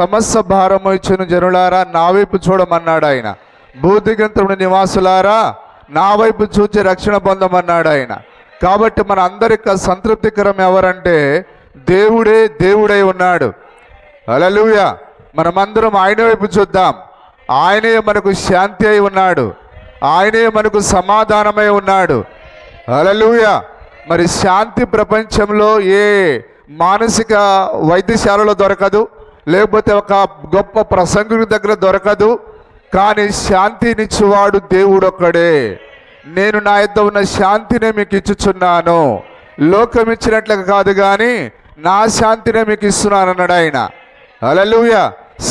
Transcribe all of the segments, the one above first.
సమస్త భారము ఇచ్చిన జనులారా నా వైపు చూడమన్నాడు ఆయన. భూదిగంతముడి నివాసులారా నా వైపు చూచి రక్షణ పొందమన్నాడు ఆయన. కాబట్టి మన అందరికీ సంతృప్తికరం ఎవరంటే దేవుడై ఉన్నాడు. హల్లెలూయా. మనమందరం ఆయన వైపు చూద్దాం. ఆయనే మనకు శాంతి అయి ఉన్నాడు, ఆయనే మనకు సమాధానమై ఉన్నాడు. హల్లెలూయా. మరి శాంతి ప్రపంచంలో ఏ మానసిక వైద్యశాలలో దొరకదు, లేకపోతే ఒక గొప్ప ప్రసంగుడి దగ్గర దొరకదు. కానీ శాంతినిచ్చేవాడు దేవుడొక్కడే. నేను నా యొద్ద ఉన్న శాంతినే మీకు ఇచ్చుచున్నాను, లోకం ఇచ్చినట్లుగా కాదు కానీ నా శాంతినే మీకు ఇస్తున్నాను అన్నాడు ఆయన. హల్లెలూయా.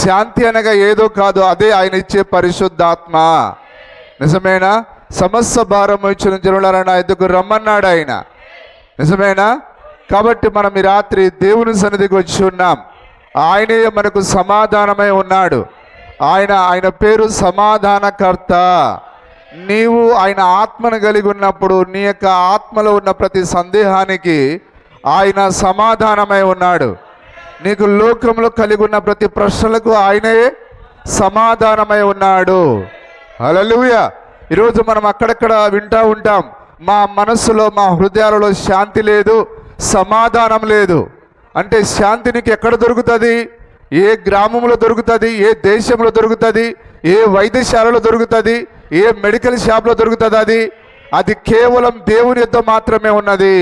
శాంతి అనగా ఏదో కాదు, అదే ఆయన ఇచ్చే పరిశుద్ధాత్మ. నిజమేనా? సమస్త భారం ఇచ్చిన జనులారా నా యొద్దకు రమ్మన్నాడు ఆయన. నిజమేనా? కాబట్టి మనం ఈ రాత్రి దేవుని సన్నిధికి వచ్చి ఉన్నాం. ఆయనే మనకు సమాధానమై ఉన్నాడు. ఆయన పేరు సమాధానకర్త. నీవు ఆయన ఆత్మను కలిగి ఉన్నప్పుడు నీ యొక్క ఆత్మలో ఉన్న ప్రతి సందేహానికి ఆయన సమాధానమై ఉన్నాడు. నీకు లోకంలో కలిగి ఉన్న ప్రతి ప్రశ్నలకు ఆయనే సమాధానమై ఉన్నాడు. హల్లెలూయా. ఈరోజు మనం అక్కడక్కడ వింటూ ఉంటాం, మా మనస్సులో మా హృదయాలలో శాంతి లేదు, సమాధానం లేదు. అంటే శాంతి నీకు ఎక్కడ దొరుకుతుంది? ఏ గ్రామంలో దొరుకుతుంది? ఏ దేశంలో దొరుకుతుంది? ఏ వైద్యశాలలో దొరుకుతుంది? ఏ మెడికల్ షాప్లో దొరుకుతుంది? అది కేవలం దేవుని యొద్ద మాత్రమే ఉన్నది.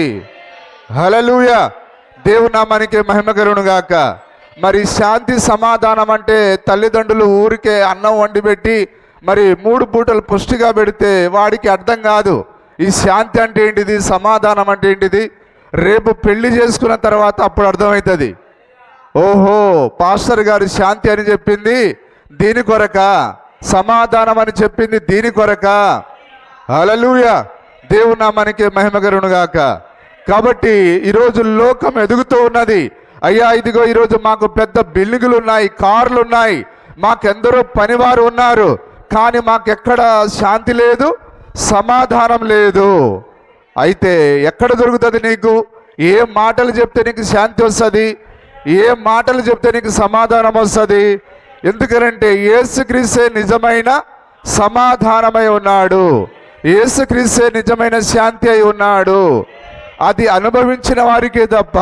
హల్లెలూయా. దేవుని నామానికి మహిమ కలుగును గాక. మరి శాంతి సమాధానం అంటే తల్లిదండ్రులు ఊరికే అన్నం వండి పెట్టి మరి 3 పూటలు పుష్టిగా పెడితే వాడికి అర్థం కాదు ఈ శాంతి అంటే ఏంటిది, సమాధానం అంటే ఏంటిది. రేపు పెళ్లి చేసుకున్న తర్వాత అప్పుడు అర్థమవుతుంది. ఓహో, పాస్టర్ గారు శాంతి అని చెప్పింది దీని కొరక, సమాధానం అని చెప్పింది దీని కొరక. హల్లెలూయా. దేవుని నామానికి మహిమ కలుగును గాక. కాబట్టి ఈరోజు లోకం ఎదుగుతూ ఉన్నది. అయ్యా ఇదిగో ఈరోజు మాకు పెద్ద బిల్డింగులు ఉన్నాయి, కార్లు ఉన్నాయి, మాకెందరో పనివారు ఉన్నారు, కానీ మాకెక్కడ శాంతి లేదు, సమాధానం లేదు. అయితే ఎక్కడ దొరుకుతుంది నీకు? ఏ మాటలు చెప్తే నీకు శాంతి వస్తుంది? ఏ మాటలు చెప్తే నీకు సమాధానం వస్తుంది? ఎందుకంటే యేసుక్రీస్తే నిజమైన సమాధానమై ఉన్నాడు, యేసుక్రీస్తే నిజమైన శాంతి అయి ఉన్నాడు. అది అనుభవించిన వారికే తప్ప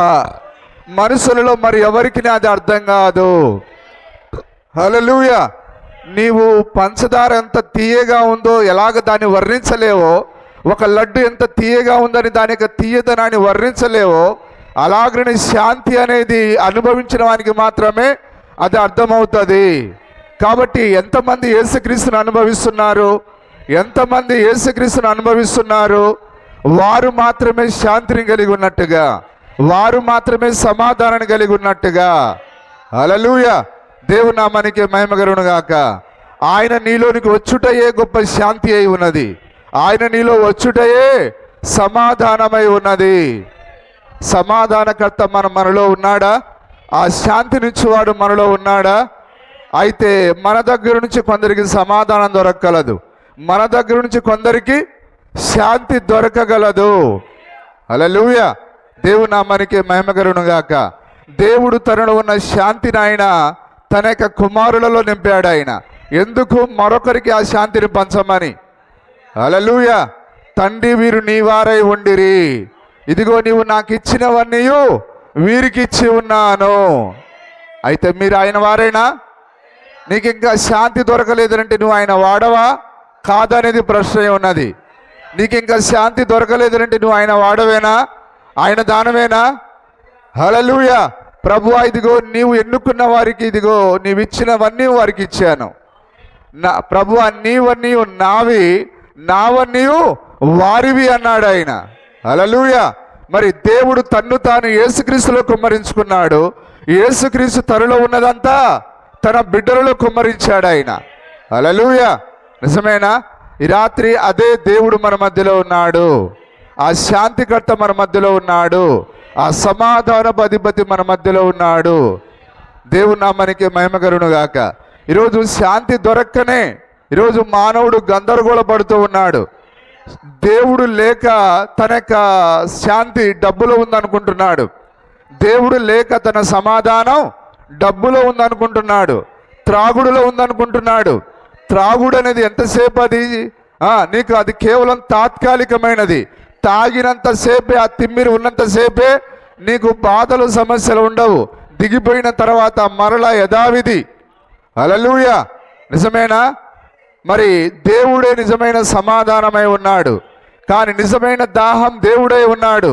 మనుషులలో మరి ఎవరికి అది అర్థం కాదు. హల్లెలూయా. నీవు పంచదార ఎంత తీయగా ఉందో ఎలాగ దాన్ని వర్ణించలేవో, ఒక లడ్డు ఎంత తీయగా ఉందని దాని యొక్క తీయదనాన్ని వర్ణించలేవో, అలాగని శాంతి అనేది అనుభవించిన వానికి మాత్రమే అది అర్థమవుతుంది. కాబట్టి ఎంతమంది యేసుక్రీస్తుని అనుభవిస్తున్నారు? ఎంతమంది యేసుక్రీస్తుని అనుభవిస్తున్నారు? వారు మాత్రమే శాంతిని కలిగి ఉన్నట్టుగా, వారు మాత్రమే సమాధానాన్ని కలిగి ఉన్నట్టుగా. హల్లెలూయా. దేవుని నామానికి మహిమ కలుగును గాక. ఆయన నీలోనికి వచ్చుటయే గొప్ప శాంతి అయి ఉన్నది. ఆయన నీలో వచ్చుటయే సమాధానమై ఉన్నది. సమాధానకర్త మనలో ఉన్నాడా? ఆ శాంతినిచ్చేవాడు మనలో ఉన్నాడా? అయితే మన దగ్గర నుంచి కొందరికి సమాధానం దొరకగలదు, మన దగ్గర నుంచి కొందరికి శాంతి దొరకగలదు. హల్లెలూయా. దేవుని నామానికి మహిమ కలుగును గాక. దేవుడు తనలో ఉన్న శాంతిని ఆయన తన యొక్క కుమారులలో నింపాడు. ఆయన ఎందుకు? మరొకరికి ఆ శాంతిని పంచమని. హల్లెలూయా. తండ్రి వీరు నీ వారై ఉండిరి, ఇదిగో నీవు నాకు ఇచ్చినవన్నీ వీరికి ఇచ్చి ఉన్నాను. అయితే మీరు ఆయన వారైనా? నీకు ఇంకా శాంతి దొరకలేదంటే నువ్వు ఆయన వాడవా కాదనేది ప్రశ్న ఉన్నది. నీకు ఇంకా శాంతి దొరకలేదంటే నువ్వు ఆయన వాడవేనా, ఆయన దానమేనా? హల్లెలూయా. ప్రభువా ఇదిగో నీవు ఎన్నుకున్న వారికి ఇదిగో నీవు ఇచ్చినవన్నీ వారికి ఇచ్చాను. నా ప్రభువా నీవన్నీ నావి, నావన్నీ వారివి అన్నాడు ఆయన. హల్లెలూయా. మరి దేవుడు తన్ను తాను యేసుక్రీస్తులో కుమ్మరించుకున్నాడు. యేసుక్రీస్తు తనలో ఉన్నదంతా తన బిడ్డలలో కుమ్మరించాడు ఆయన. హల్లెలూయా. నిజమేనా? ఈ రాత్రి అదే దేవుడు మన మధ్యలో ఉన్నాడు, ఆ శాంతికర్త మన మధ్యలో ఉన్నాడు, ఆ సమాధానపు అధిపతి మన మధ్యలో ఉన్నాడు. దేవుని నామానికి మహిమ కలుగును గాక. ఈరోజు శాంతి దొరక్కనే ఈరోజు మానవుడు గందరగోళ పడుతూ ఉన్నాడు. దేవుడు లేక తన యొక్క శాంతి డబ్బులో ఉందనుకుంటున్నాడు, దేవుడు లేక తన సమాధానం డబ్బులో ఉందనుకుంటున్నాడు, త్రాగుడులో ఉందనుకుంటున్నాడు. త్రాగుడు అనేది ఎంతసేపు అది నీకు అది కేవలం తాత్కాలికమైనది. తాగినంతసేపే, ఆ తిమ్మిరి ఉన్నంతసేపే నీకు బాధలు సమస్యలు ఉండవు. దిగిపోయిన తర్వాత మరలా యథావిధి. హల్లెలూయా, నిజమేనా? మరి దేవుడే నిజమైన సమాధానమై ఉన్నాడు, కానీ నిజమైన దాహం దేవుడే ఉన్నాడు.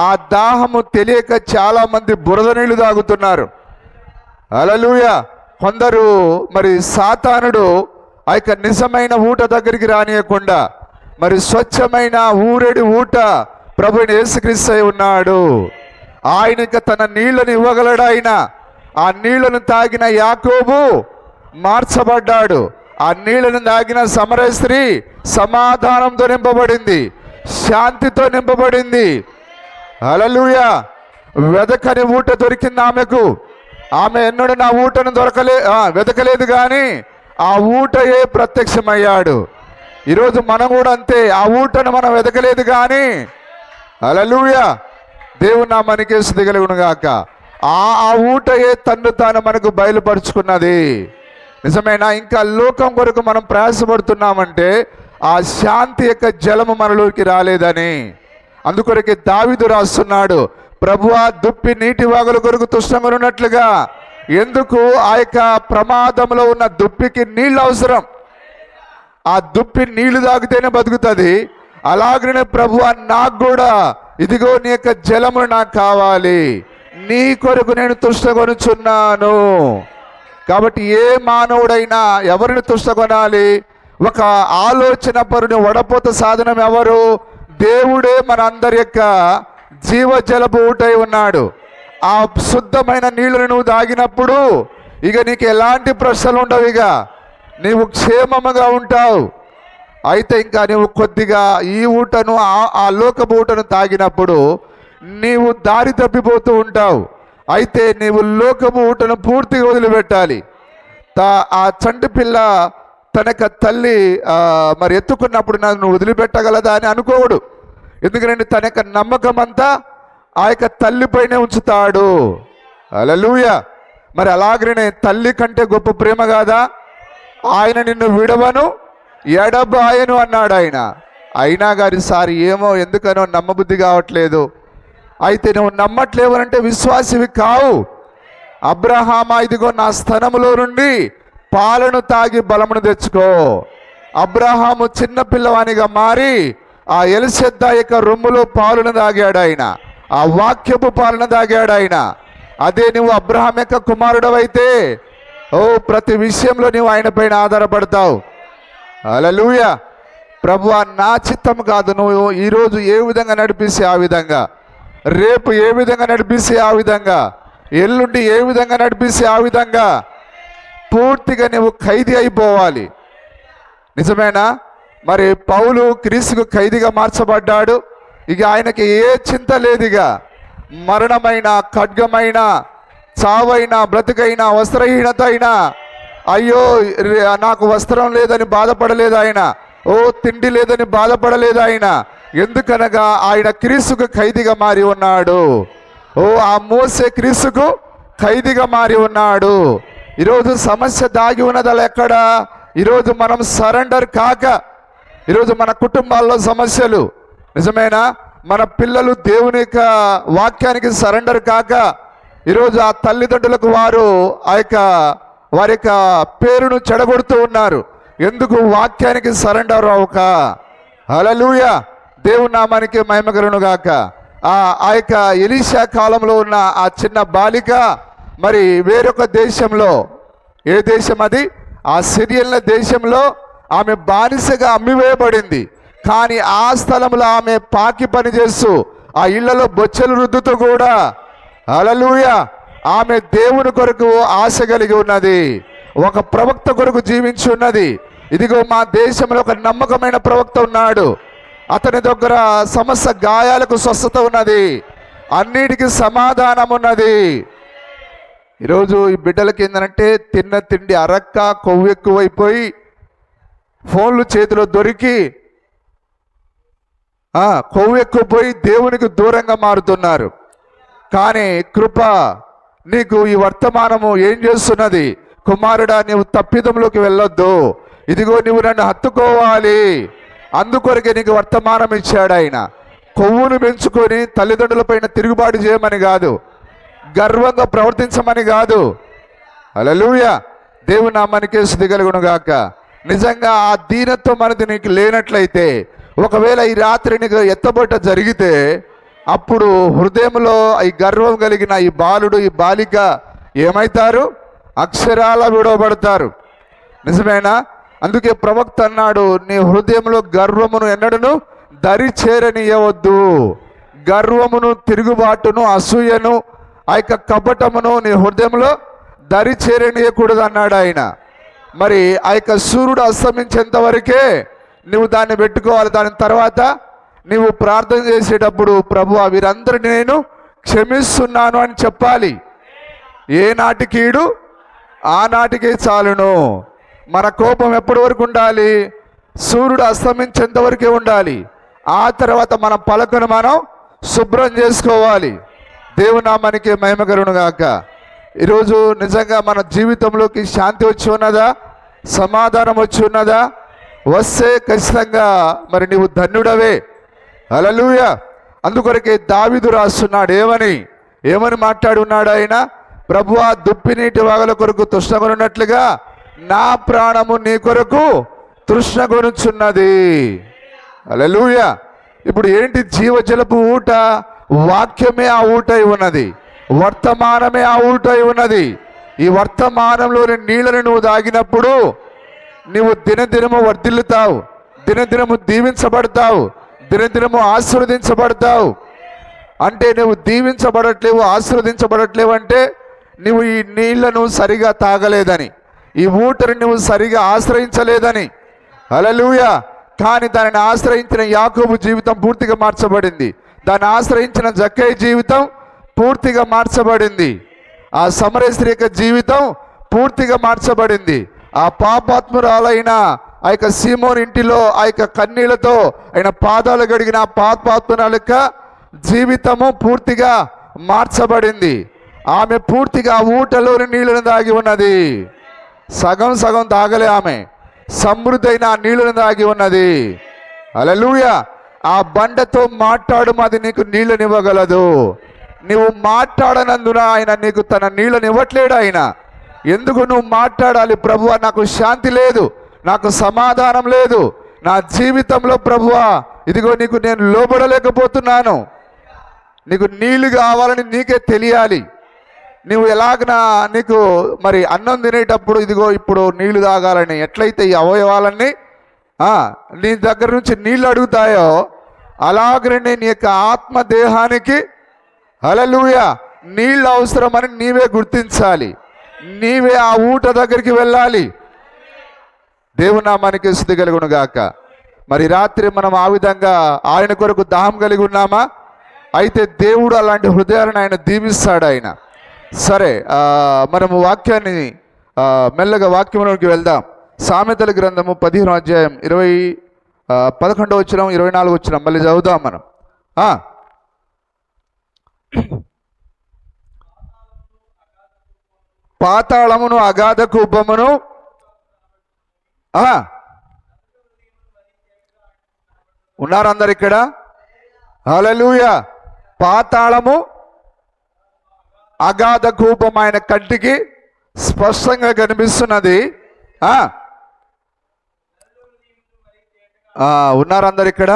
ఆ దాహము తెలియక చాలామంది బురద నీళ్లు తాగుతున్నారు. హల్లెలూయా. కొందరు మరి సాతానుడు ఆ యొక్క నిజమైన ఊట దగ్గరికి రానియకుండా మరి స్వచ్ఛమైన ఊరేడి ఊట ప్రభువైన యేసుక్రీస్తు అయి ఉన్నాడు. ఆయనకి తన నీళ్లను ఇవ్వగలడు. ఆయన ఆ నీళ్లను తాగిన యాకోబు మార్చబడ్డాడు. ఆ నీళ్లను తాగిన సమరయ స్త్రీ సమాధానంతో నింపబడింది, శాంతితో నింపబడింది. హల్లెలూయా. వెదకని ఊట దొరికింది ఆమెకు. ఆమె ఎన్నడూ నా ఊటను వెతకలేదు, కానీ ఆ ఊటయే ప్రత్యక్షమయ్యాడు. ఈరోజు మనం కూడా అంతే, ఆ ఊటను మనం వెతకలేదు కానీ హల్లెలూయా దేవుని నామానికే స్తుతి కలుగును గాక. ఆ ఊటయే తన్ను తాను మనకు బయలుపరుచుకున్నది. నిజమేనా? ఇంకా లోకం కొరకు మనం ప్రయాసపడుతున్నామంటే ఆ శాంతి యొక్క జలము మనలోకి రాలేదని. అందుకొరకే దావీదు రాస్తున్నాడు, ప్రభువా దుప్పి నీటి వాగుల కొరకు తృష్ణంగా ఉన్నట్లుగా. ఎందుకు? ఆ యొక్క ప్రమాదంలో ఉన్న దుప్పికి నీళ్ళు అవసరం. ఆ దుప్పి నీళ్లు తాగితేనే బతుకుతుంది. అలాగనే ప్రభువా నాకు కూడా ఇదిగో నీ యొక్క జలము నాకు కావాలి, నీ కొరకు నేను తృష్ణగొనుచున్నాను. కాబట్టి ఏ మానవుడైనా ఎవరిని తృష్ణగొనాలి? ఒక ఆలోచన పరుని వడపోత సాధనం ఎవరు? దేవుడే మన అందరి యొక్క జీవజలపు ఊటై ఉన్నాడు. ఆ శుద్ధమైన నీళ్లను నువ్వు తాగినప్పుడు ఇక నీకు ఎలాంటి ప్రశ్నలు ఉండవు, ఇక నీవు క్షేమముగా ఉంటావు. అయితే ఇంకా నీవు కొద్దిగా ఈ ఊటను ఆ లోకపు ఊటను తాగినప్పుడు నీవు దారి తప్పిపోతూ ఉంటావు. అయితే నీవు లోకపు ఊటను పూర్తిగా వదిలిపెట్టాలి. ఆ చంటి పిల్ల తనక తల్లి మరి ఎత్తుకున్నప్పుడు నన్ను వదిలిపెట్టగలదా అని అనుకోడు. ఎందుకంటే తన యొక్క నమ్మకం అంతా ఆ యొక్క తల్లిపైనే ఉంచుతాడు. హల్లెలూయా. మరి అలాగనే తల్లి కంటే గొప్ప ప్రేమ కాదా? ఆయన నిన్ను విడవను ఎడబాయను అన్నాడు ఆయన. అయినా గారి సారి ఏమో ఎందుకనో నమ్మబుద్ధి కావట్లేదు. అయితే నువ్వు నమ్మట్లేవనంటే విశ్వాసివి కావు. అబ్రహామా ఇదిగో నా స్తనములో నుండి పాలను తాగి బలమును తెచ్చుకో. అబ్రహాము చిన్న పిల్లవానిగా మారి ఆ ఎలిసెద్ద యొక్క రొమ్ములో పాలను తాగాడు ఆయన, ఆ వాక్యపు పాలను తాగాడు ఆయన. అదే నువ్వు అబ్రహాం యొక్క కుమారుడవైతే ప్రతి విషయంలో నువ్వు ఆయన పైన ఆధారపడతావు. హల్లెలూయా. ప్రభువా నా చిత్తం కాదు, నువ్వు ఈరోజు ఏ విధంగా నడిపిస్తే ఆ విధంగా, రేపు ఏ విధంగా నడిపిస్తే ఆ విధంగా, ఎల్లుండి ఏ విధంగా నడిపిస్తే ఆ విధంగా పూర్తిగా నువ్వు ఖైదీ అయిపోవాలి. నిజమేనా? మరి పౌలు క్రీస్తుకు ఖైదీగా మార్చబడ్డాడు. ఇక ఆయనకి ఏ చింత లేదు. ఇక మరణమైన, ఖడ్గమైన, చావైనా, బ్రతుకైనా, వస్త్రహీనత అయినా, అయ్యో నాకు వస్త్రం లేదని బాధపడలేదు ఆయన, తిండి లేదని బాధపడలేదు ఆయన. ఎందుకనగా ఆయన క్రీస్తుకు ఖైదీగా మారి ఉన్నాడు. ఆ మోసే క్రీస్తుకు ఖైదీగా మారి ఉన్నాడు. ఈరోజు సమస్య దాగి ఉన్నదలా ఎక్కడ? ఈరోజు మనం సరెండర్ కాక, ఈరోజు మన కుటుంబాల్లో సమస్యలు. నిజమేనా? మన పిల్లలు దేవుని యొక్క వాక్యానికి సరెండర్ కాక ఈరోజు ఆ తల్లిదండ్రులకు వారి యొక్క పేరును చెడగొడుతూ ఉన్నారు. ఎందుకు? వాక్యానికి సరెండర్ అవ్వక. హల్లెలూయా. దేవుని నామానికి మహిమ కలుగును గాక. ఆ యొక్క ఎలీషా కాలంలో ఉన్న ఆ చిన్న బాలిక మరి వేరొక దేశంలో, ఏ దేశం అది? ఆ సిరియన్ల దేశంలో ఆమె బానిసగా అమ్మివేయబడింది. కానీ ఆ స్థలంలో ఆమె పాకి పని చేస్తూ ఆ ఇళ్లలో బొచ్చెలు రుద్దుతూ కూడా హల్లెలూయా ఆమె దేవుని కొరకు ఆశ కలిగి ఉన్నది, ఒక ప్రవక్త కొరకు జీవించి ఉన్నది. ఇదిగో మా దేశంలో ఒక నమ్మకమైన ప్రవక్త ఉన్నాడు, అతని దగ్గర సమస్త గాయాలకు స్వస్థత ఉన్నది, అన్నిటికీ సమాధానం ఉన్నది. ఈరోజు ఈ బిడ్డలకి ఏంటంటే తిన్న తిండి అరక్క, కొవ్వు ఎక్కువైపోయి ఫోన్లు చేతిలో దొరికి కొవ్వు ఎక్కువపోయి దేవునికి దూరంగా మారుతున్నారు. కానీ కృప నీకు ఈ వర్తమానము ఏం చేస్తున్నది? కుమారుడా, నీవు తప్పిదంలోకి వెళ్ళొద్దు, ఇదిగో నువ్వు నన్ను హత్తుకోవాలి. అందుకొరకే నీకు వర్తమానం ఇచ్చాడు ఆయన. కొవ్వును పెంచుకొని తల్లిదండ్రులపైన తిరుగుబాటు చేయమని కాదు, గర్వంగా ప్రవర్తించమని కాదు. హల్లెలూయా, దేవుని నామానికే స్తుతి కలుగును గాక. నిజంగా ఆ దీనత్వం అనేది నీకు లేనట్లయితే, ఒకవేళ ఈ రాత్రి నీకు ఎత్తబొట్ట జరిగితే, అప్పుడు హృదయంలో ఈ గర్వం కలిగిన ఈ బాలుడు ఈ బాలిక ఏమవుతారు? అక్షరాల విడవబడతారు. నిజమేనా? అందుకే ప్రవక్త అన్నాడు, నీ హృదయంలో గర్వమును ఎన్నడను దరి చేరనీయవద్దు. గర్వమును, తిరుగుబాటును, అసూయను, ఆ యొక్క కపటమును నీ హృదయంలో దరి చేరనీయకూడదు అన్నాడు ఆయన. మరి ఆ యొక్క సూర్యుడు అస్తమించేంత వరకే నువ్వు దాన్ని పెట్టుకోవాలి. దాని తర్వాత నీవు ప్రార్థన చేసేటప్పుడు, ప్రభువా వీరందరినీ నేను క్షమిస్తున్నాను అని చెప్పాలి. ఏ నాటికీడు ఆనాటికే చాలును. మన కోపం ఎప్పటి వరకు ఉండాలి? సూర్యుడు అస్తమించేంత వరకే ఉండాలి. ఆ తర్వాత మన పలకను మనం శుభ్రం చేసుకోవాలి. దేవునామానికి మహిమ కలుగును గాక. ఈరోజు నిజంగా మన జీవితంలోకి శాంతి వచ్చి ఉన్నదా? సమాధానం వచ్చి ఉన్నదా? వస్తే ఖచ్చితంగా మరి నీవు ధన్యుడవే. హల్లెలూయా. అందుకొరకే దావీదు రాస్తున్నాడు, ఏమని మాట్లాడి ఉన్నాడు ఆయన? ప్రభువా, దుప్పి నీటి వాగల కొరకు తృష్ణగొనున్నట్లుగా నా ప్రాణము నీ కొరకు తృష్ణగొనుచున్నది. హల్లెలూయా. ఇప్పుడు ఏంటి? జీవజలపు ఊట, వాక్యమే ఆ ఊట అయి ఉన్నది, వర్తమానమే ఆ ఊట అయి ఉన్నది. ఈ వర్తమానంలోని నీళ్ళని నువ్వు తాగినప్పుడు నీవు దినదినము వర్ధిల్లుతావు, దినదినము దీవించబడతావు, దినదినము ఆశీర్వదించబడతావు. అంటే నువ్వు దీవించబడట్లేవు, ఆశీర్వదించబడట్లేవు అంటే నువ్వు ఈ నీళ్లను సరిగా తాగలేదని, ఈ ఊటని నువ్వు సరిగా ఆశ్రయించలేదని. హల్లెలూయా. కానీ దానిని ఆశ్రయించిన యాకోబు జీవితం పూర్తిగా మార్చబడింది. దాన్ని ఆశ్రయించిన జక్కయ్య జీవితం పూర్తిగా మార్చబడింది. ఆ సమరయ స్త్రీ యొక్క జీవితం పూర్తిగా మార్చబడింది. ఆ పాపాత్మురాలైన ఆ యొక్క సీమోన్ ఇంటిలో ఆ యొక్క కన్నీళ్లతో ఆయన పాదాలు గడిగిన ఆ పాపాత్మురాల యొక్క జీవితము పూర్తిగా మార్చబడింది. ఆమె పూర్తిగా ఊటలోని నీళ్ళను దాగి ఉన్నది. సగం సగం తాగలే ఆమె, సమృద్ధైన ఆ నీళ్ళను దాగి ఉన్నది. హల్లెలూయా. ఆ బండతో మాట్లాడు, అది నీకు నీళ్ళనివ్వగలదు. నువ్వు మాట్లాడనందున ఆయన నీకు తన నీళ్ళనివ్వట్లేడు. ఆయన ఎందుకు నువ్వు మాట్లాడాలి? ప్రభువా, నాకు శాంతి లేదు, నాకు సమాధానం లేదు నా జీవితంలో. ప్రభువా, ఇదిగో నీకు నేను లోబడలేకపోతున్నాను. నీకు నీళ్లు కావాలని నీకే తెలియాలి. నువ్వు ఎలాగనా నీకు మరి అన్నం తినేటప్పుడు ఇదిగో ఇప్పుడు నీళ్లు తాగాలని ఎట్లయితే ఈ అవయవాలన్నీ నీ దగ్గర నుంచి నీళ్లు అడుగుతాయో, అలాగనే నీ యొక్క ఆత్మదేహానికి హల్లెలూయా నీళ్ళు అవసరమని నీవే గుర్తించాలి. నీవే ఆ ఊట దగ్గరికి వెళ్ళాలి. దేవునామానికి స్తుతి కలుగును గాక. మరి రాత్రి మనం ఆ విధంగా ఆయన కొరకు దాహం కలిగి ఉన్నామా? అయితే దేవుడు అలాంటి హృదయాలను ఆయన దీవిస్తాడు ఆయన. సరే, మనము వాక్యాన్ని మెల్లగా వాక్యంలోకి వెళ్దాం. సామెతల గ్రంథము 15వ అధ్యాయం 11వ వచనం 24వ వచనం మళ్ళీ చదువుదాం మనం. పాతాళమును అగాధ కూపమును ఉన్నారు అందరు ఇక్కడ. హల్లెలూయా. పాతాళము అగాధ కూపం ఆయన కంటికి స్పష్టంగా కనిపిస్తున్నది. ఉన్నారు అందరు ఇక్కడ.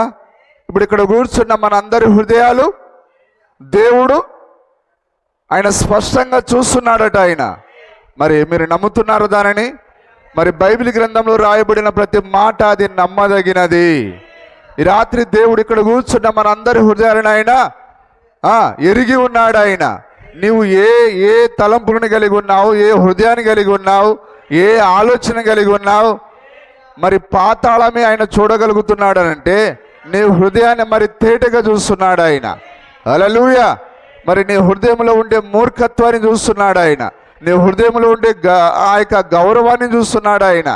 ఇప్పుడు ఇక్కడ కూర్చున్న మన అందరి హృదయాలు దేవుడు ఆయన స్పష్టంగా చూస్తున్నాడట ఆయన. మరి మీరు నమ్ముతున్నారు దానిని? మరి బైబిల్ గ్రంథంలో రాయబడిన ప్రతి మాట అది నమ్మదగినది. ఈ రాత్రి దేవుడు ఇక్కడ కూర్చున్న మన అందరి హృదయాలను ఆయన ఎరిగి ఉన్నాడు. ఆయన నీవు ఏ తలంపుని కలిగి ఉన్నావు, ఏ హృదయాన్ని కలిగి ఉన్నావు, ఏ ఆలోచన కలిగి ఉన్నావు, మరి పాతాళమే ఆయన చూడగలుగుతున్నాడు అంటే నీ హృదయాన్ని మరి తేటగా చూస్తున్నాడు ఆయన. హల్లెలూయా. మరి నీ హృదయంలో ఉండే మూర్ఖత్వాన్ని చూస్తున్నాడు ఆయన. నీ హృదయంలో ఉండే ఆ యొక్క గౌరవాన్ని చూస్తున్నాడు ఆయన.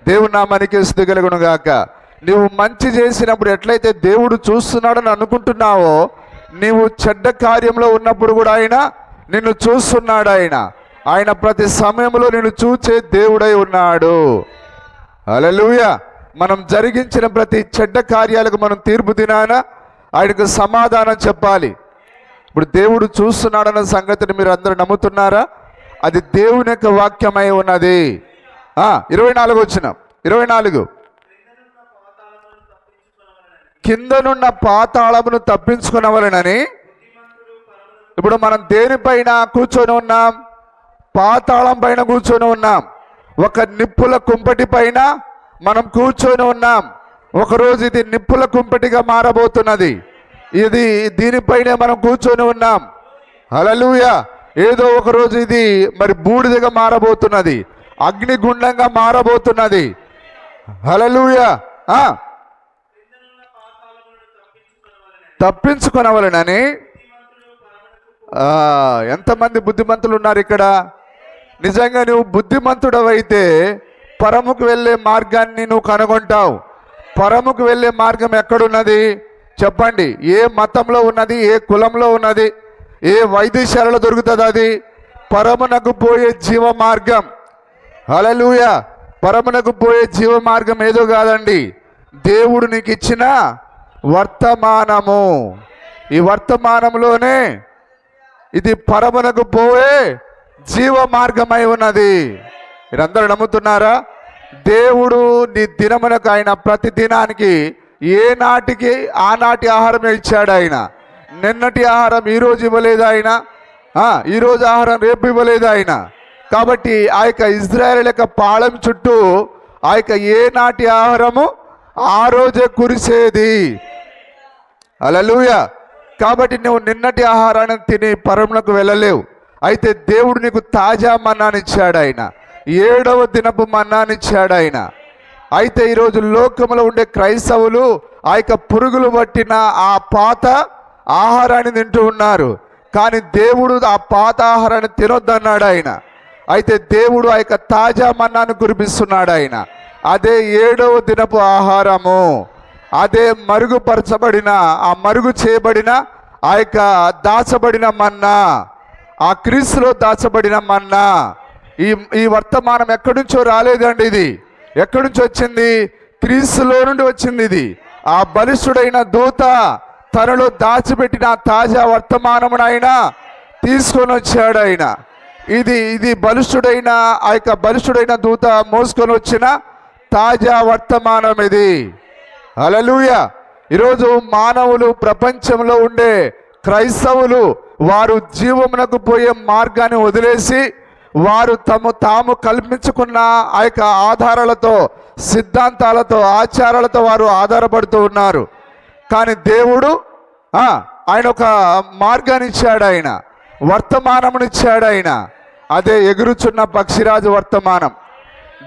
దేవుని నామానికి స్తుతి కలుగును గాక. నీవు మంచి చేసినప్పుడు ఎట్లయితే దేవుడు చూస్తున్నాడని అనుకుంటున్నావో, నీవు చెడ్డ కార్యంలో ఉన్నప్పుడు కూడా ఆయన నిన్ను చూస్తున్నాడు ఆయన. ఆయన ప్రతి సమయంలో నిన్ను చూచే దేవుడై ఉన్నాడు. హల్లెలూయా. మనం జరిగించిన ప్రతి చెడ్డ కార్యాలకు మనం తీర్పు దినాన ఆయనకు సమాధానం చెప్పాలి. ఇప్పుడు దేవుడు చూస్తున్నాడన్న సంగతిని మీరు అందరూ నమ్ముతున్నారా? అది దేవుని యొక్క వాక్యమై ఉన్నది. 24 వచనం, 24. కిందనున్న పాతాళమును తప్పించుకునవలెనని. ఇప్పుడు మనం దేనిపైన కూర్చొని ఉన్నాం? పాతాళం పైన కూర్చొని ఉన్నాం. ఒక నిప్పుల కుంపటి పైన మనం కూర్చొని ఉన్నాం. ఒకరోజు ఇది నిప్పుల కుంపటిగా మారబోతున్నది. దీనిపైనే మనం కూర్చొని ఉన్నాం. హల్లెలూయా. ఏదో ఒకరోజు ఇది మరి బూడిదగా మారబోతున్నది, అగ్నిగుండంగా మారబోతున్నది. హల్లెలూయా. తప్పించుకొనవలెనని. ఎంతమంది బుద్ధిమంతులు ఉన్నారు ఇక్కడ? నిజంగా నువ్వు బుద్ధిమంతుడవైతే పరముకు వెళ్ళే మార్గాన్ని నువ్వు కనుగొంటావు. పరముకు వెళ్ళే మార్గం ఎక్కడున్నది చెప్పండి? ఏ మతంలో ఉన్నది? ఏ కులంలో ఉన్నది? ఏ వైద్యశాలలో దొరుకుతుంది? అది పరమునకు పోయే జీవ మార్గం. హల్లెలూయా. పరమునకు పోయే జీవ మార్గం ఏదో కాదండి, దేవుడు నీకు ఇచ్చిన వర్తమానము. ఈ వర్తమానంలోనే ఇది పరమునకు పోయే జీవ మార్గమై ఉన్నది. మీరందరూ నమ్ముతున్నారా? దేవుడు నీ దినమునకు ఆయన ప్రతి దినానికి ఏ నాటికి ఆనాటి ఆహారం ఇచ్చాడు ఆయన. నిన్నటి ఆహారం ఈరోజు ఇవ్వలేదు ఆయన. ఈరోజు ఆహారం రేపు ఇవ్వలేదు ఆయన. కాబట్టి ఆ యొక్క ఇజ్రాయేల్ యొక్క పాళెం చుట్టూ ఆ యొక్క ఏ నాటి ఆహారము ఆ రోజే కురిసేది. హల్లెలూయా. కాబట్టి నువ్వు నిన్నటి ఆహారాన్ని తిని పరమునకు వెళ్ళలేవు. అయితే దేవుడు నీకు తాజా మన్నానిచ్చాడు ఆయన. 7వ దినపు మన్నానిచ్చాడు ఆయన. అయితే ఈరోజు లోకంలో ఉండే క్రైస్తవులు ఆ యొక్క పురుగులు పట్టిన ఆ పాత ఆహారాన్ని తింటూ ఉన్నారు. కానీ దేవుడు ఆ పాత ఆహారాన్ని తినొద్దన్నాడు ఆయన. అయితే దేవుడు ఆ యొక్క తాజా మన్నాను కురిపిస్తున్నాడు ఆయన. అదే 7వ దినపు ఆహారము. అదే మరుగుపరచబడిన, ఆ మరుగు చేయబడిన, ఆ యొక్క దాచబడిన మన్నా, ఆ క్రీస్తులో దాచబడిన మన్నా. ఈ వర్తమానం ఎక్కడి నుంచో రాలేదండి. ఇది ఎక్కడి నుంచి వచ్చింది? క్రీస్తులో నుండి వచ్చింది. ఇది ఆ బలిష్ఠుడైన దూత తనలో దాచిపెట్టిన తాజా వర్తమానమును ఆయన తీసుకొని వచ్చాడు ఆయన. ఇది బలిష్ఠుడైన, ఆ యొక్క బలిష్ఠుడైన దూత మోసుకొని వచ్చిన తాజా వర్తమానం ఇది. హల్లెలూయా. ఈరోజు మానవులు, ప్రపంచంలో ఉండే క్రైస్తవులు, వారు జీవమునకు పోయే మార్గాన్ని వదిలేసి వారు తాము కల్పించుకున్న ఆ యొక్క ఆధారాలతో, సిద్ధాంతాలతో, ఆచారాలతో వారు ఆధారపడుతూ ఉన్నారు. కానీ దేవుడు ఆయన ఒక మార్గాన్ని ఇచ్చాడు, ఆయన వర్తమానమునిచ్చాడు ఆయన. అదే ఎగురుచున్న పక్షిరాజు వర్తమానం.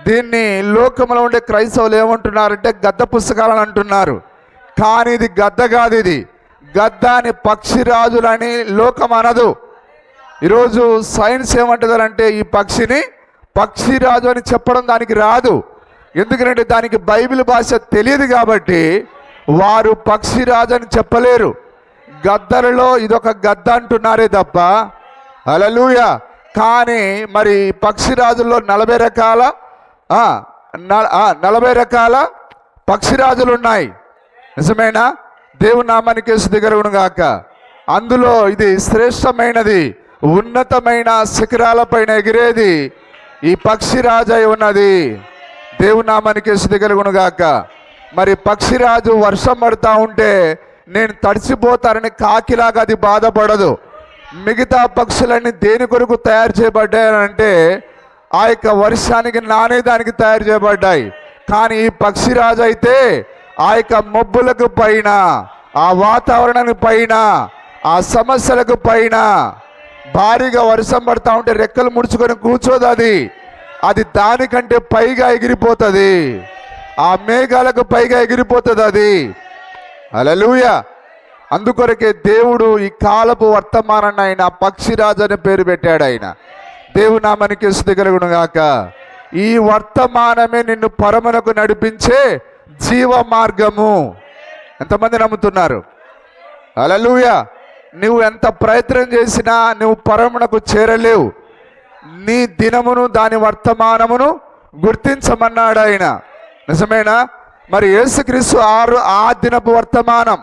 దీన్ని లోకంలో ఉండే క్రైస్తవులు ఏమంటున్నారంటే గద్ద పుస్తకాలని అంటున్నారు. కానీ ఇది గద్ద కాదు, ఇది గద్ద అని పక్షిరాజులని లోకం అనదు. ఈరోజు సైన్స్ ఏమంటుందంటే ఈ పక్షిని పక్షిరాజు అని చెప్పడం దానికి రాదు. ఎందుకంటే దానికి బైబిల్ భాష తెలియదు కాబట్టి వారు పక్షిరాజు అని చెప్పలేరు. గద్దలలో ఇదొక గద్ద అంటున్నారే తప్ప. హల్లెలూయా. కానీ మరి పక్షిరాజుల్లో 40 రకాల పక్షిరాజులు ఉన్నాయి. నిజమేనా? దేవుని నామానికి స్తుతి కలుగును గాక. అందులో ఇది శ్రేష్టమైనది, ఉన్నతమైన శిఖరాలపైన ఎగిరేది ఈ పక్షిరాజు అయి ఉన్నది. దేవుని నామానికి స్తుతి కలుగును గాక. మరి పక్షిరాజు వర్షం పడుతూ ఉంటే నేను తడిసిపోతానని కాకిలాగా అది బాధపడదు. మిగతా పక్షులన్నీ దేని కొరకు తయారు చేయబడ్డాయంటే ఆ యొక్క వర్షానికి నానేదానికి తయారు చేయబడ్డాయి. కానీ ఈ పక్షిరాజు అయితే ఆ యొక్క మబ్బులకు పైన, ఆ వాతావరణానికి పైన, ఆ సమస్యలకు పైన భారీగా వర్షం పడతా ఉంటే రెక్కలు ముడుచుకొని కూర్చోదు. అది దానికంటే పైగా ఎగిరిపోతుంది. ఆ మేఘాలకు పైగా ఎగిరిపోతుంది అది. హల్లెలూయా. అందుకొరకే దేవుడు ఈ కాలపు వర్తమానాన్ని ఆయన పక్షిరాజు అని పేరు పెట్టాడు ఆయన. దేవుని నామానికి స్తుతి కలుగును గాక. ఈ వర్తమానమే నిన్ను పరమునకు నడిపించే జీవ మార్గము. ఎంతమంది నమ్ముతున్నారు? హల్లెలూయా. నువ్వు ఎంత ప్రయత్నం చేసినా నువ్వు పరమునకు చేరలేవు. నీ దినమును దాని వర్తమానమును గుర్తించమన్నాడు ఆయన. నిజమేనా? మరి యేసుక్రీస్తు ఆ దినపు వర్తమానం,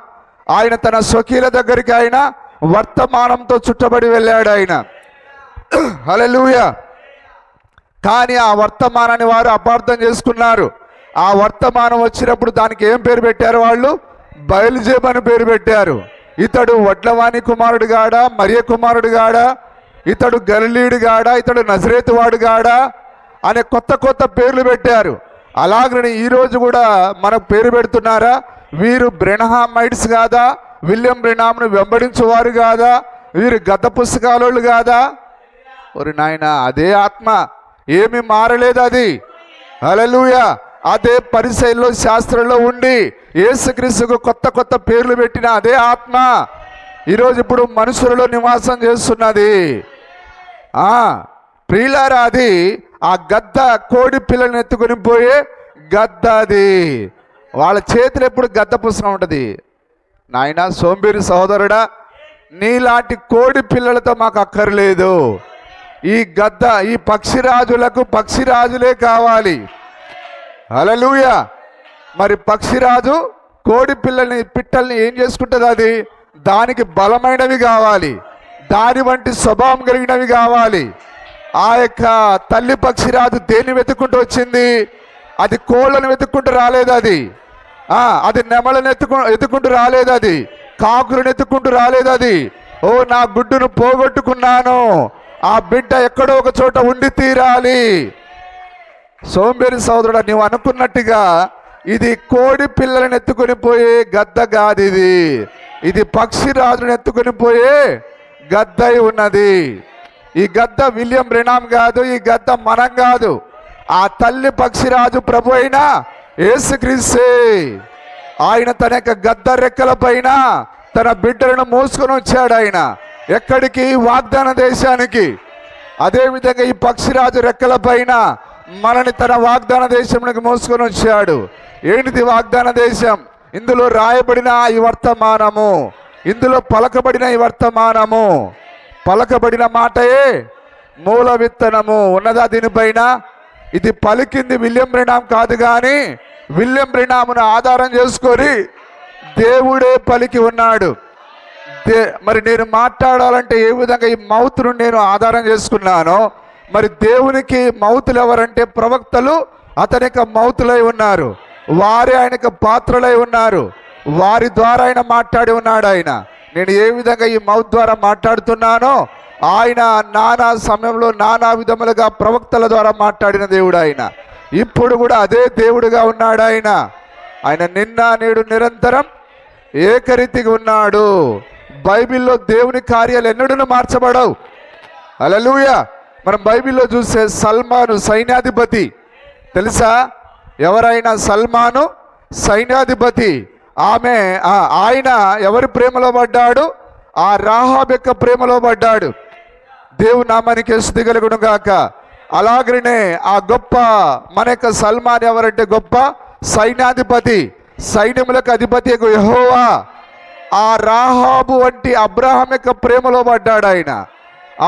ఆయన తన స్వకీల దగ్గరికి ఆయన వర్తమానంతో చుట్టబడి వెళ్ళాడు ఆయన. హల్లెలూయా. కానీ ఆ వర్తమానాన్ని వారు అపార్థం చేసుకున్నారు. ఆ వర్తమానం వచ్చినప్పుడు దానికి ఏం పేరు పెట్టారు? వాళ్ళు బయలుజేబు అని పేరు పెట్టారు. ఇతడు వడ్లవాణి కుమారుడు గాడా, మరియ కుమారుడు గాడా, ఇతడు గలిలీయుడు గాడా, ఇతడు నజరేతు వాడు గాడా అనే కొత్త కొత్త పేర్లు పెట్టారు. అలాగని ఈరోజు కూడా మనకు పేరు పెడుతున్నారా? వీరు బ్రెనహామైట్స్ కాదా? విలియం బ్రెనామ్ను వెంబడించేవారు కాదా? వీరు గత పుస్తకాలు కాదా? ఒరి నాయన, అదే ఆత్మ, ఏమి మారలేదు అది. హల్లెలూయా. అదే పరిసయ్యుల్లో శాస్త్రంలో ఉండి యేసుక్రీస్తుకు కొత్త కొత్త పేర్లు పెట్టిన అదే ఆత్మ ఈరోజు ఇప్పుడు మనుషులలో నివాసం చేస్తున్నది. ప్రియులారా, అది ఆ గద్ద కోడి పిల్లల్ని ఎత్తుకొని పోయే గద్ద. అది వాళ్ళ చేతులు ఎప్పుడు గద్ద పుస్తకం ఉంటుంది. నాయన సోంబేరి సహోదరుడా, నీలాంటి కోడి పిల్లలతో మాకు అక్కర్లేదు. ఈ గద్ద, ఈ పక్షిరాజులకు పక్షిరాజులే కావాలి. హల్లెలూయా. మరి పక్షిరాజు కోడి పిట్టల్ని ఏం చేసుకుంటుంది? అది దానికి బలమైనవి కావాలి, దాని వంటి స్వభావం కలిగినవి కావాలి. ఆ యొక్క తల్లి పక్షిరాజు దేన్ని వెతుక్కుంటూ వచ్చింది? అది కోళ్ళను వెతుక్కుంటూ రాలేదు. అది నెమలను ఎత్తుకుంటూ రాలేదు. అది కాకులను ఎత్తుకుంటూ రాలేదు. అది నా గుడ్డును పోగొట్టుకున్నాను, ఆ బిడ్డ ఎక్కడో ఒక చోట ఉండి తీరాలి. సోంబేరి సోదరుడు, నువ్వు అనుకున్నట్టుగా ఇది కోడి పిల్లలను ఎత్తుకొని పోయే గద్ద కాదు. ఇది పక్షిరాజును ఎత్తుకొని పోయే గద్ద ఉన్నది. ఈ గద్ద విలియం బ్రెనామ్ కాదు, ఈ గద్ద మనం కాదు. ఆ తల్లి పక్షిరాజు ప్రభు అయిన యేసుక్రీస్తే. ఆయన తన యొక్క గద్ద రెక్కల పైన తన బిడ్డలను మోసుకొని వచ్చాడు. ఆయన ఎక్కడికి? వాగ్దాన దేశానికి. అదేవిధంగా ఈ పక్షిరాజు రెక్కల పైన మనని తన వాగ్దాన దేశంలోకి మోసుకొని వచ్చాడు. ఏంటిది వాగ్దాన దేశం? ఇందులో రాయబడిన ఈ వర్తమానము, ఇందులో పలకబడిన ఈ వర్తమానము. పలకబడిన మాటయే మూల విత్తనము ఉన్నదా దీనిపైన? ఇది పలికింది విలియం బ్రెనామ్ కాదు, కానీ విలియం బ్రెనామ్ను ఆధారం చేసుకొని దేవుడే పలికి ఉన్నాడు. మరి నేను మాట్లాడాలంటే ఏ విధంగా ఈ మౌత్ను నేను ఆధారం చేసుకున్నానో, మరి దేవునికి మౌతులు ఎవరంటే ప్రవక్తలు అతని యొక్క మౌతులై ఉన్నారు. వారే ఆయనకు పాత్రలై ఉన్నారు. వారి ద్వారా ఆయన మాట్లాడి ఉన్నాడు. ఆయన నేను ఏ విధంగా ఈ మౌత్ ద్వారా మాట్లాడుతున్నానో, ఆయన నానా సమయంలో నానా విధములుగా ప్రవక్తల ద్వారా మాట్లాడిన దేవుడు ఆయన. ఇప్పుడు కూడా అదే దేవుడుగా ఉన్నాడు ఆయన. ఆయన నిన్న నేడు నిరంతరం ఏకరీతిగా ఉన్నాడు. బైబిల్లో దేవుని కార్యాలు ఎన్నడూ మార్చబడవు. హల్లెలూయా. మనం బైబిల్లో చూస్తే సల్మాను సైన్యాధిపతి తెలుసా? ఎవరైనా సల్మాను సైన్యాధిపతి. ఆయన ఎవరి ప్రేమలో పడ్డాడు? ఆ రాహాబ్ యొక్క ప్రేమలో పడ్డాడు. దేవుని నామానికి స్తుతి కలుగును గాక. అలాగనే ఆ గొప్ప మన యొక్క సల్మాన్ ఎవరంటే గొప్ప సైన్యాధిపతి, సైన్యములకు అధిపతి యెహోవా. ఆ రాహాబు వంటి అబ్రహాం యొక్క ప్రేమలో పడ్డాడు ఆయన.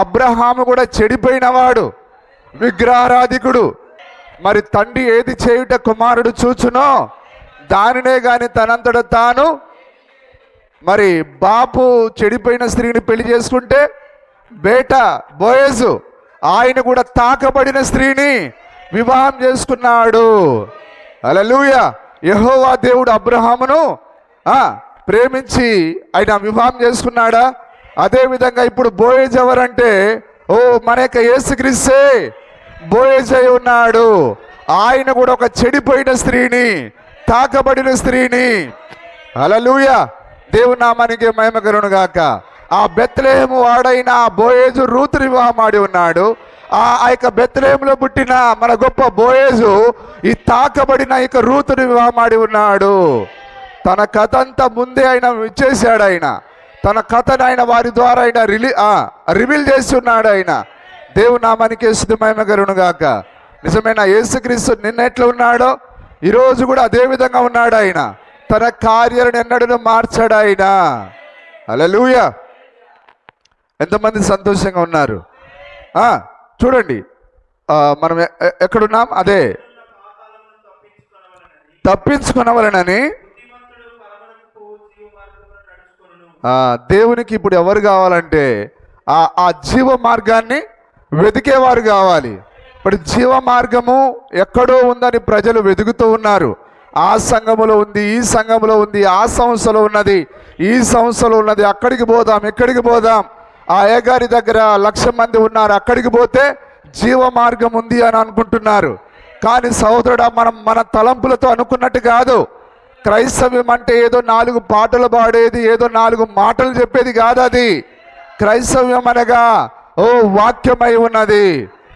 అబ్రహాము కూడా చెడిపోయినవాడు, విగ్రహారాధికుడు. మరి తండ్రి ఏది చేయుట కుమారుడు చూచునో దానినే గాని తనంతట తాను. మరి బాపు చెడిపోయిన స్త్రీని పెళ్లి చేసుకుంటే బేట బోయజు ఆయన కూడా తాకబడిన స్త్రీని వివాహం చేసుకున్నాడు. హల్లెలూయా. యెహోవా దేవుడు అబ్రహామును ప్రేమించి ఆయన వివాహం చేసుకున్నాడా? అదేవిధంగా ఇప్పుడు బోయజ్ ఎవరంటే మన యొక్క యేసుక్రీస్తే బోయజ్ అయి ఉన్నాడు. ఆయన కూడా ఒక చెడిపోయిన స్త్రీని, తాకబడిన స్త్రీని. హల్లెలూయా. దేవుని నామానికి మహిమ కలుగును గాక. ఆ బెత్లెహేము వాడైన ఆ బోయేజు రూతుని వివాహం ఆడి ఉన్నాడు. ఆ యొక్క బెత్లెహేములో పుట్టిన మన గొప్ప బోయేజు ఈ తాకబడిన ఇక రూతుని వివాహం ఆడి ఉన్నాడు. తన కథ అంతా ముందే ఆయన ఇచ్చేసాడు. ఆయన తన కథను ఆయన వారి ద్వారా ఆయన రివీల్ చేసి ఉన్నాడు. ఆయన దేవుని నామానికి స్తుతి మహిమ కలుగును గాక. నిజమైన యేసుక్రీస్తు నిన్న ఎట్లా ఉన్నాడో ఈరోజు కూడా అదే విధంగా ఉన్నాడు. ఆయన తన కార్యాలను ఎన్నడూ మార్చాడు ఆయన. హల్లెలూయా. ఎంతమంది సంతోషంగా ఉన్నారు? చూడండి, మనం ఎక్కడున్నాం? అదే తప్పించుకునవలనని దేవునికి ఇప్పుడు ఎవరు కావాలంటే ఆ జీవ మార్గాన్ని వెతికేవారు కావాలి. ఇప్పుడు జీవ మార్గము ఎక్కడో ఉందని ప్రజలు వెతుకుతూ ఉన్నారు. ఆ సంఘములో ఉంది, ఈ సంఘములో ఉంది, ఆ సంస్థలో ఉన్నది, ఈ సంస్థలో ఉన్నది, అక్కడికి పోదాం, ఎక్కడికి పోదాం, ఆ అయ్యగారి దగ్గర 1,00,000 మంది ఉన్నారు, అక్కడికి పోతే జీవ మార్గం ఉంది అని అనుకుంటున్నారు. కానీ సహోదరుడా, మనం మన తలంపులతో అనుకున్నట్టు కాదు. క్రైస్తవ్యం అంటే ఏదో 4 పాటలు పాడేది, ఏదో 4 మాటలు చెప్పేది కాదు. అది క్రైస్తవ్యం అనగా వాక్యమై ఉన్నది.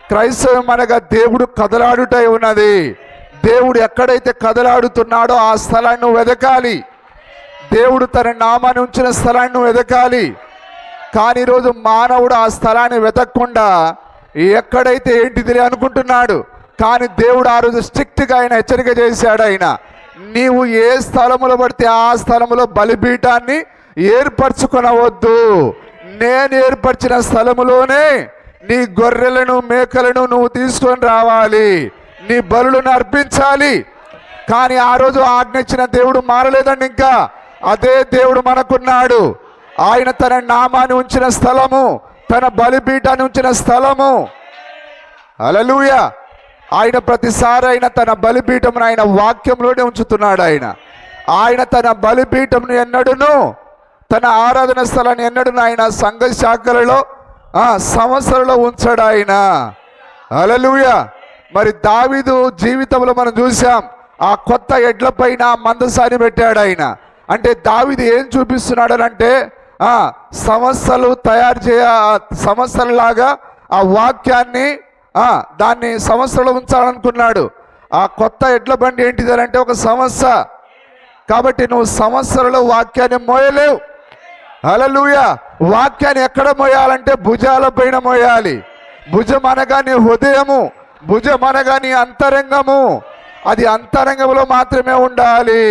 క్రైస్తవ్యం అనగా దేవుడు కదలాడుటై ఉన్నది. దేవుడు ఎక్కడైతే కదలాడుతున్నాడో ఆ స్థలాన్ని నువ్వు వెదకాలి. దేవుడు తన నామాన్ని ఉంచిన స్థలాన్ని నువ్వు వెదకాలి. కానీ ఈరోజు మానవుడు ఆ స్థలాన్ని వెతకకుండా ఎక్కడైతే ఏంటిది అనుకుంటున్నాడు. కానీ దేవుడు ఆ రోజు స్ట్రిక్ట్గా ఆయన హెచ్చరిక చేశాడు. ఆయన నీవు ఏ స్థలములో పడితే ఆ స్థలములో బలిపీఠాన్ని ఏర్పరచుకొనవద్దు. నేను ఏర్పరిచిన స్థలములోనే నీ గొర్రెలను మేకలను నువ్వు తీసుకొని రావాలి, నీ బలులను అర్పించాలి. కానీ ఆ రోజు ఆజ్ఞ ఇచ్చిన దేవుడు మారలేదండి. ఇంకా అదే దేవుడు మనకున్నాడు. ఆయన తన నామాన్ని ఉంచిన స్థలము, తన బలిపీఠాన్ని ఉంచిన స్థలము. హల్లెలూయా. ఆయన ప్రతిసారి ఆయన తన బలిపీఠమును ఆయన వాక్యంలోనే ఉంచుతున్నాడు. ఆయన తన బలిపీఠమును ఎన్నడూను, తన ఆరాధన స్థలాన్ని ఎన్నడూను ఆయన సంఘ శాఖలలో సంవత్సరంలో ఉంచాడు ఆయన. హల్లెలూయా. మరి దావీదు జీవితంలో మనం చూసాం, ఆ కొత్త ఎడ్ల పైన మందసాన్ని పెట్టాడు ఆయన. అంటే దావీదు ఏం చూపిస్తున్నాడు అంటే సంవత్సరాలు తయారు సంవత్సరంలాగా ఆ వాక్యాన్ని దాన్ని సంవత్సరంలో ఉంచాలనుకున్నాడు. ఆ కొత్త ఎడ్ల బండి ఏంటిది అంటే ఒక సంవత్సర. కాబట్టి నువ్వు సంవత్సరంలో వాక్యాన్ని మోయలేవు. హల్లెలూయా. వాక్యాన్ని ఎక్కడ మోయాలంటే భుజాల పైన మోయాలి. భుజం అనగా నీ హృదయము, భుజం అనగా నీ అంతరంగము. అది అంతరంగంలో మాత్రమే ఉండాలి.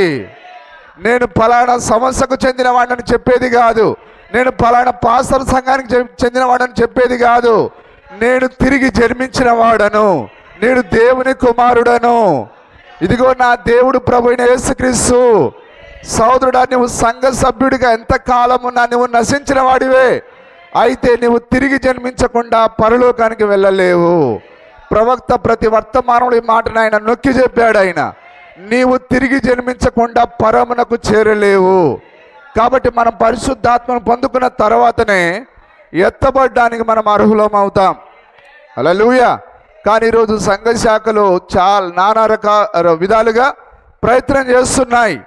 నేను ఫలానా సంస్థకు చెందిన వాడిని చెప్పేది కాదు, నేను ఫలానా పాస్టర్ సంఘానికి చెందిన వాడని చెప్పేది కాదు. నేను తిరిగి జన్మించిన వాడను, నేను దేవుని కుమారుడను. ఇదిగో నా దేవుడు ప్రభు అయిన యేసుక్రీస్తు. సోదరుడా, నువ్వు సంఘ సభ్యుడిగా ఎంత కాలమున్నా నువ్వు నశించిన వాడివే. అయితే నువ్వు తిరిగి జన్మించకుండా పరలోకానికి వెళ్ళలేవు. ప్రవక్త ప్రతి వర్తమానంలో ఈ మాటను ఆయన నొక్కి చెప్పాడు. ఆయన నీవు తిరిగి జన్మించకుండా పరమునకు చేరలేవు. కాబట్టి మనం పరిశుద్ధాత్మను పొందుకున్న తర్వాతనే ఎత్తబడ్డానికి మనం అర్హులం అవుతాం. హల్లెలూయా. కానీ ఈరోజు సంఘ శాఖలు చాలా నానా రకాల విధాలుగా ప్రయత్నం చేస్తున్నాయి.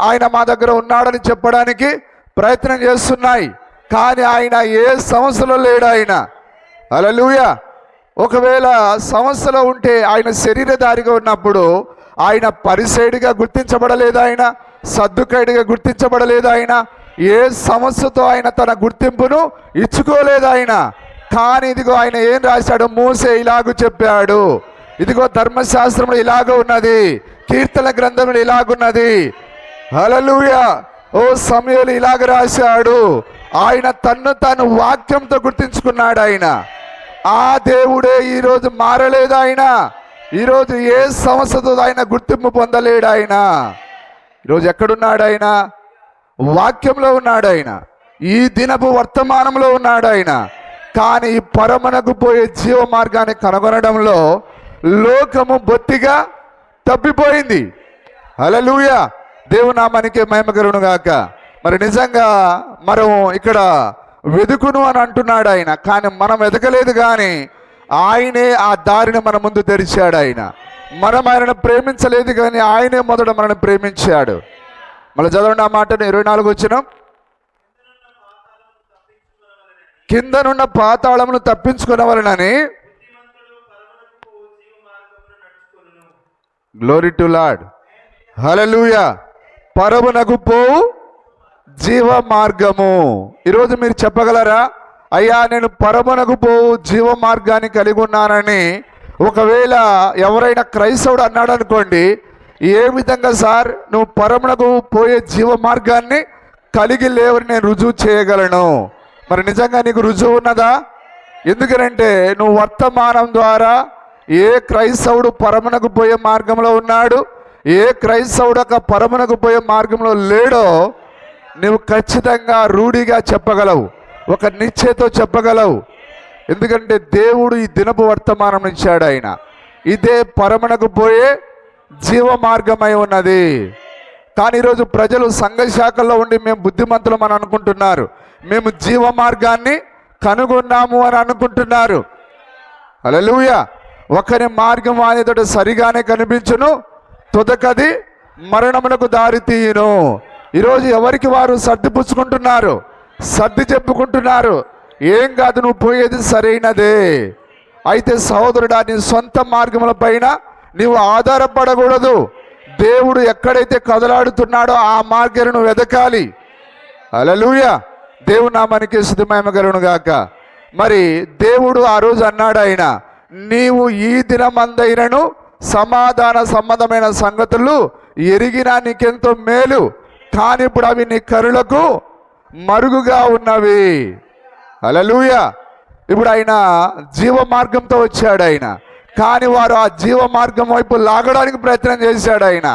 ఆయన మా దగ్గర ఉన్నాడని చెప్పడానికి ప్రయత్నం చేస్తున్నాయి. కానీ ఆయన ఏ సంస్థలో లేడు ఆయన. హల్లెలూయా. ఒకవేళ సంస్థలో ఉంటే ఆయన శరీరధారిగా ఉన్నప్పుడు ఆయన పరిసైడిగా గుర్తించబడలేదు, ఆయన సద్దుకైడిగా గుర్తించబడలేదు. ఆయన ఏ సంస్థతో ఆయన తన గుర్తింపును ఇచ్చుకోలేదు ఆయన. కానీ ఇదిగో ఆయన ఏం రాశాడు? మోసే ఇలాగూ చెప్పాడు, ఇదిగో ధర్మశాస్త్రంలో ఇలాగ ఉన్నది, కీర్తన గ్రంథంలో ఇలాగున్నది. హల్లెలూయా. ఓ సమూయేలు ఇలాగ రాశాడు. ఆయన తన్ను తాను వాక్యంతో గుర్తించుకున్నాడు. ఆయన ఆ దేవుడే ఈరోజు మారలేదు. ఆయన ఈరోజు ఏ సంస్థతో ఆయన గుర్తింపు పొందలేడు. ఆయన ఈరోజు ఎక్కడున్నాడు? ఆయన వాక్యంలో ఉన్నాడు. ఆయన ఈ దినపు వర్తమానంలో ఉన్నాడు. ఆయన కానీ ఈ పరమనకు పోయే జీవ మార్గాన్ని కనుగొనడంలో లోకము బొత్తిగా తప్పిపోయింది. హల్లెలూయా. దేవునామానికి మహిమ కలుగును గాక. మరి నిజంగా మనం ఇక్కడ వెదుకును అని అంటున్నాడు ఆయన, కానీ మనం వెతకలేదు. కానీ ఆయనే ఆ దారిని మన ముందు తెరిచాడు. మనం ఆయనను ప్రేమించలేదు, కానీ ఆయనే మొదట మనల్ని ప్రేమించాడు. మళ్ళీ చదవండి ఆ మాటను, 24 వచనం. కిందనున్న పాతాళమును తప్పించుకునవలనని. Glory to Lord. హల్లెలూయా. పరమునకు పోవు జీవ మార్గము. ఈరోజు మీరు చెప్పగలరా? అయ్యా, నేను పరమునకు పోవు జీవ మార్గాన్ని కలిగి ఉన్నానని ఒకవేళ ఎవరైనా క్రైస్తవుడు అన్నాడు అనుకోండి, ఏ విధంగా సార్ నువ్వు పరమునకు పోయే జీవ మార్గాన్ని కలిగి లేవని నేను రుజువు చేయగలను? మరి నిజంగా నీకు రుజువు ఉన్నదా? ఎందుకనంటే నువ్వు వర్తమానం ద్వారా ఏ క్రైస్తవుడు పరమునకు పోయే మార్గంలో ఉన్నాడు, ఏ క్రైస్తవుడు ఒక పరమునకు పోయే మార్గంలో లేడో నువ్వు ఖచ్చితంగా రూఢిగా చెప్పగలవు, ఒక నిశ్చయతో చెప్పగలవు. ఎందుకంటే దేవుడు ఈ దినపు వర్తమానం ఇచ్చాడు. ఆయన ఇదే పరమునకు పోయే జీవ మార్గమై ఉన్నది. కానీ ఈరోజు ప్రజలు సంఘ శాఖల్లో ఉండి మేము బుద్ధిమంతులం అని అనుకుంటున్నారు, మేము జీవ మార్గాన్ని కనుగొన్నాము అని అనుకుంటున్నారు. హల్లెలూయా. ఒకరి మార్గం అనేతోటి సరిగానే కనిపించును, తుదకది మరణమునకు దారి తీయును. ఈరోజు ఎవరికి వారు సర్ది పుచ్చుకుంటున్నారు, సర్ది చెప్పుకుంటున్నారు. ఏం కాదు, నువ్వు పోయేది సరైనదే. అయితే సహోదరుడా, నీ సొంత మార్గముల పైన నీవు ఆధారపడకూడదు. దేవుడు ఎక్కడైతే కదలాడుతున్నాడో ఆ మార్గాన్ని నువ్వు వెదకాలి. హల్లెలూయా. దేవుడు నామానికి స్తుతి మహిమ కలుగును గాక. మరి దేవుడు ఆ రోజు అన్నాడు, ఆయన నీవు ఈ దినమందైనను సమాధాన సంబంధమైన సంగతులు ఎరిగినా నీకెంతో మేలు, కానీ ఇప్పుడు అవి నీ కరులకు మరుగుగా ఉన్నవి. హల్లెలూయా. ఇప్పుడు ఆయన జీవ మార్గంతో వచ్చాడు ఆయన, కానీ వారు ఆ జీవ మార్గం వైపు లాగడానికి ప్రయత్నం చేశాడు ఆయన.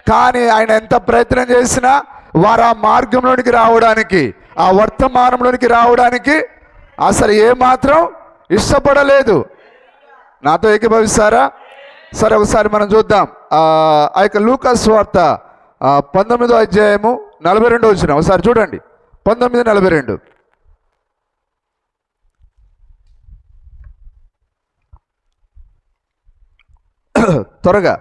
కానీ ఆయన ఎంత ప్రయత్నం చేసినా వారు ఆ మార్గంలోనికి రావడానికి, ఆ వర్తమానంలోనికి రావడానికి అసలు ఏమాత్రం ఇష్టపడలేదు. నాతో ఏకీభవిస్తారా? సరే, ఒకసారి మనం చూద్దాం. ఆ యొక్క లూకా సువార్త 19వ అధ్యాయము 42వ వచనం ఒకసారి చూడండి. 19:42. త్వరగా.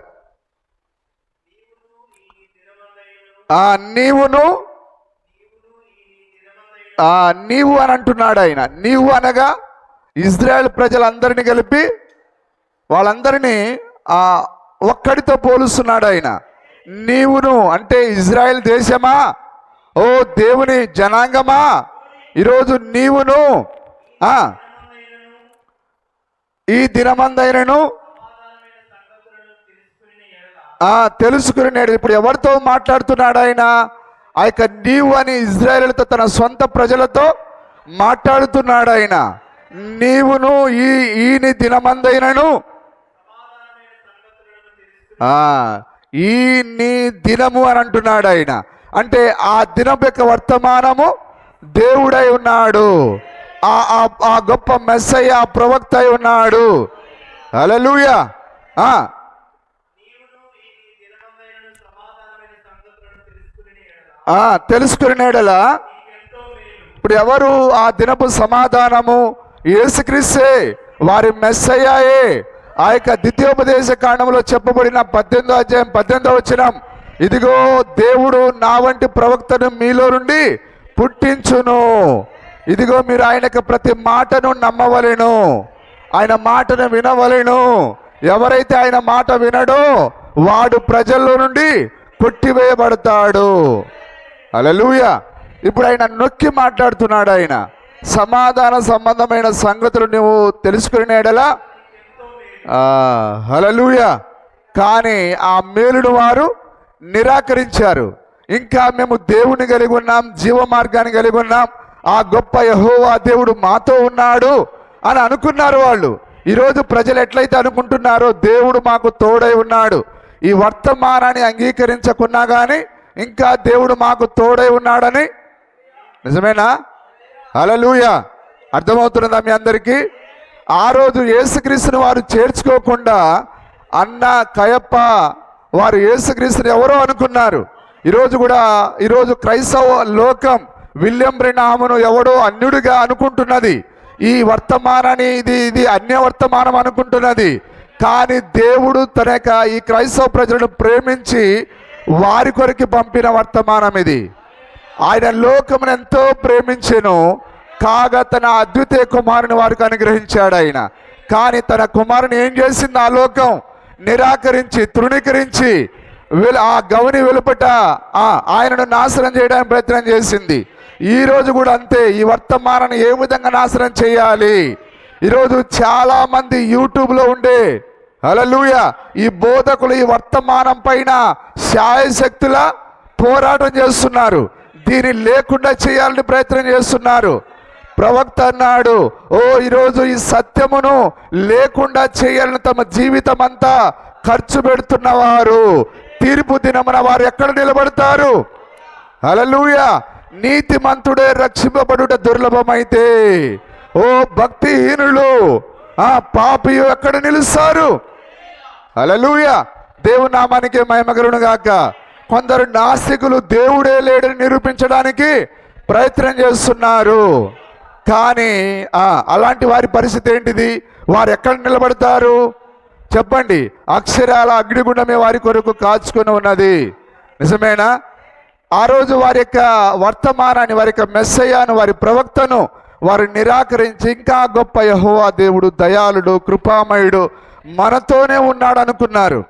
నీవు అని అంటున్నాడు ఆయన. నీవు అనగా ఇజ్రాయెల్ ప్రజలందరినీ కలిపి వాళ్ళందరినీ ఒక్కడితో పోలుస్తున్నాడు ఆయన. నీవును అంటే ఇజ్రాయెల్ దేశమా, ఓ దేవుని జనాంగమా, ఈరోజు నీవును ఈ దినమందైనను తెలుసుకునేది. ఇప్పుడు ఎవరితో మాట్లాడుతున్నాడు ఆయన? ఆ యొక్క నీవు అని ఇజ్రాయేలుతో, తన సొంత ప్రజలతో మాట్లాడుతున్నాడు ఆయన. నీవును ఈ నీ దినమందైనను, ఈ నీ దినము అని అంటున్నాడు ఆయన. అంటే ఆ దినం యొక్క వర్తమానము దేవుడై ఉన్నాడు, ఆ గొప్ప మెస్సయ్య ప్రవక్త అయి ఉన్నాడు. హల్లెలూయా. తెలుసుకునేడలా ఇప్పుడు ఎవరు ఆ దినపు సమాధానము? యేసుక్రీస్తే, వారి మెస్సయ్యాయే. ఆ యొక్క ద్వితీయోపదేశ కాండంలో చెప్పబడిన 18వ అధ్యాయం 18వ వచనం, ఇదిగో దేవుడు నా వంటి ప్రవక్తను మీలో నుండి పుట్టించును, ఇదిగో మీరు ఆయన యొక్క ప్రతి మాటను నమ్మవలెను, ఆయన మాటను వినవలెను. ఎవరైతే ఆయన మాట వినడో వాడు ప్రజల్లో నుండి కొట్టివేయబడతాడు. హల్లెలూయా. ఇప్పుడు ఆయన నొక్కి మాట్లాడుతున్నాడు. ఆయన సమాధాన సంబంధమైన సంగతులు నువ్వు తెలుసుకునేడలా. హల్లెలూయా. కానీ ఆ మేలును వారు నిరాకరించారు. ఇంకా మేము దేవుని కలిగి ఉన్నాం, జీవ మార్గాన్ని కలిగి ఉన్నాం, ఆ గొప్ప యెహోవా దేవుడు మాతో ఉన్నాడు అని అనుకున్నారు వాళ్ళు. ఈరోజు ప్రజలు ఎట్లయితే అనుకుంటున్నారో దేవుడు మాకు తోడై ఉన్నాడు, ఈ వర్తమానాన్ని అంగీకరించకున్నా కానీ ఇంకా దేవుడు మాకు తోడై ఉన్నాడని. నిజమేనా? హల్లెలూయా. అర్థమవుతున్నదా మీ అందరికీ? ఆ రోజు యేసుక్రీస్తుని వారు చేర్చుకోకుండా అన్న కయప్ప వారు యేసుక్రీస్తుని ఎవరో అనుకున్నారు. ఈరోజు క్రైస్తవ లోకం విలియం బ్రెన్హామును ఎవడో అన్యుడిగా అనుకుంటున్నది. ఈ వర్తమానాన్ని ఇది అన్య వర్తమానం అనుకుంటున్నది. కానీ దేవుడు తన యొక్క ఈ క్రైస్తవ ప్రజలను ప్రేమించి వారి కొరకు పంపిన వర్తమానం ఇది. ఆయన లోకమును ఎంతో ప్రేమించెను, కాగా తన అద్వితీయ కుమారుని వారికి అనుగ్రహించాడు ఆయన. కానీ తన కుమారుని ఏం చేసింది? ఆ లోకం నిరాకరించి, తృణీకరించి ఆ గౌని వెలుపట ఆయనను నాశనం చేయడానికి ప్రయత్నం చేసింది. ఈరోజు కూడా అంతే. ఈ వర్తమానాన్ని ఏ విధంగా నాశనం చేయాలి? ఈరోజు చాలామంది యూట్యూబ్లో ఉండే హల్లెలూయా ఈ బోధకులు ఈ వర్తమానం పైన శాయశక్తుల పోరాటం చేస్తున్నారు. దీన్ని లేకుండా చేయాలని ప్రయత్నం చేస్తున్నారు. ప్రవక్త అన్నాడు, ఈరోజు ఈ సత్యమును లేకుండా చేయాలని తమ జీవితం అంతా ఖర్చు పెడుతున్న వారు తీర్పు దినమున వారు ఎక్కడ నిలబడతారు? హల్లెలూయా. నీతిమంతుడే రక్షింపబడుట దుర్లభమైతే భక్తిహీనులు పాపియు ఎక్కడ నిలుస్తారు? హల్లెలూయా. దేవుని నామానికి మహిమ కలుగును గాక. కొందరు నాస్తికులు దేవుడే లేడని నిరూపించడానికి ప్రయత్నం చేస్తున్నారు. కానీ అలాంటి వారి పరిస్థితి ఏంటిది? వారు ఎక్కడ నిలబడతారు చెప్పండి? అక్షరాల అగ్నిగుండమే వారి కొరకు కాచుకొని ఉన్నది. నిజమేనా? ఆ రోజు వారి యొక్క వర్తమానాన్ని, వారి యొక్క మెస్సయ్యను, వారి ప్రవక్తను వారు నిరాకరించి ఇంకా గొప్ప యెహోవా దేవుడు దయాళుడు కృపామయుడు మనతోనే ఉన్నాడు అనుకున్నారు.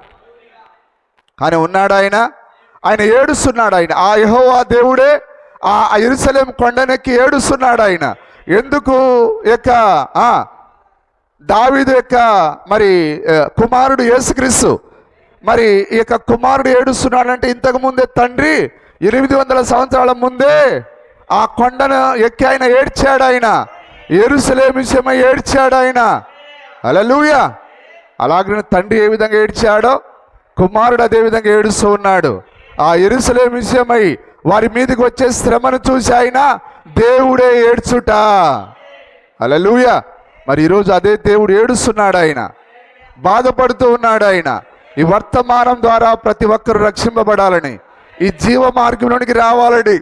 కానీ ఉన్నాడు ఆయన ఏడుస్తున్నాడు. ఆ యెహోవా దేవుడే ఆ యెరూషలేము కొండనెక్కి ఏడుస్తున్నాడు. ఆయన ఎందుకు యొక్క దావీదు యొక్క మరి కుమారుడు యేసుక్రీస్తు మరి ఈ యొక్క కుమారుడు ఏడుస్తున్నాడంటే ఇంతకు ముందే తండ్రి 800 సంవత్సరాల ముందే ఆ కొండను ఎక్కి ఆయన ఏడ్చాడు. ఆయన యెరూషలేము విషయమై ఏడ్చాడు ఆయన. హల్లెలూయా. అలాగే తండ్రి ఏ విధంగా ఏడ్చాడో కుమారుడు అదే విధంగా ఏడుస్తూ ఉన్నాడు. ఆ యెరూషలేము విషయమై వారి మీదకి వచ్చే శ్రమను చూసి ఆయన దేవుడే ఏడ్చుట. హల్లెలూయా. మరి ఈరోజు అదే దేవుడు ఏడుస్తున్నాడు. ఆయన బాధపడుతూ ఉన్నాడు. ఆయన ఈ వర్తమానం ద్వారా ప్రతి ఒక్కరు రక్షింపబడాలని, ఈ జీవ మార్గంలోనికి రావాలని,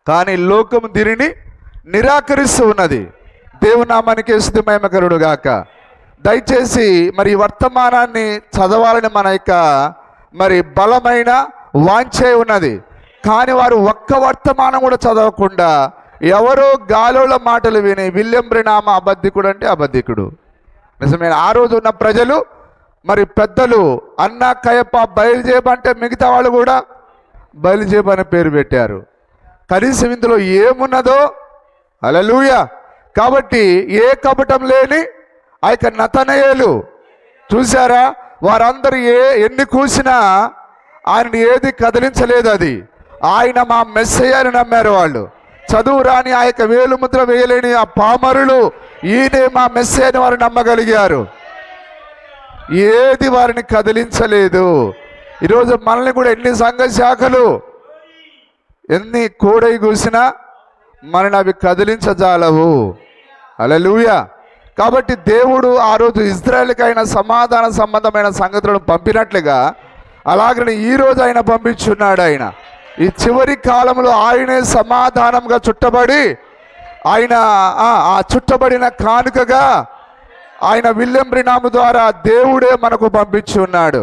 కానీ లోకం దీనిని నిరాకరిస్తూ ఉన్నది. దేవుని నామానికి స్తుతి మహిమ కలుగును గాక. దయచేసి మరి ఈ వర్తమానాన్ని చదవాలని మన యొక్క మరి బలమైన వాంఛే ఉన్నది. కానీ వారు ఒక్క వర్తమానం కూడా చదవకుండా ఎవరో గాలోల మాటలు విని విలియం బ్రెనామ్ అబద్ధికుడు అంటే అబద్ధికుడు. నిజమైన ఆ రోజు ఉన్న ప్రజలు మరి పెద్దలు అన్న కయప బయలుజేబు అంటే మిగతా వాళ్ళు కూడా బయలుజేబు అనే పేరు పెట్టారు. కనీసం ఇందులో ఏమున్నదో హల్లెలూయా. కాబట్టి ఏ కపటం లేని ఆ యొక్క నతనయేలు చూసారా, వారందరూ ఎన్ని కూసినా ఆయనని ఏది కదిలించలేదు. అది ఆయన మా మెస్సయ్యని నమ్మారు. వాళ్ళు చదువు రాని ఆ యొక్క వేలుముద్ర వేయలేని ఆ పామరులు ఈయనే మా మెస్సయ్యని వారు నమ్మగలిగారు. ఏది వారిని కదిలించలేదు. ఈరోజు మనల్ని కూడా ఎన్ని సంఘ శాఖలు ఎన్ని కోడై కూసినా మనని అవి కదిలించజాలవు. హల్లెలూయా. కాబట్టి దేవుడు ఆ రోజు ఇజ్రాయెల్కైనా సమాధాన సంబంధమైన సంగతులను పంపినట్లుగా అలాగనే ఈరోజు ఆయన పంపించున్నాడు. ఆయన ఈ చివరి కాలంలో ఆయనే సమాధానంగా చుట్టబడి ఆయన ఆ చుట్టబడిన కానుకగా ఆయన విలియం బ్రెనామ్ ద్వారా దేవుడే మనకు పంపించి ఉన్నాడు.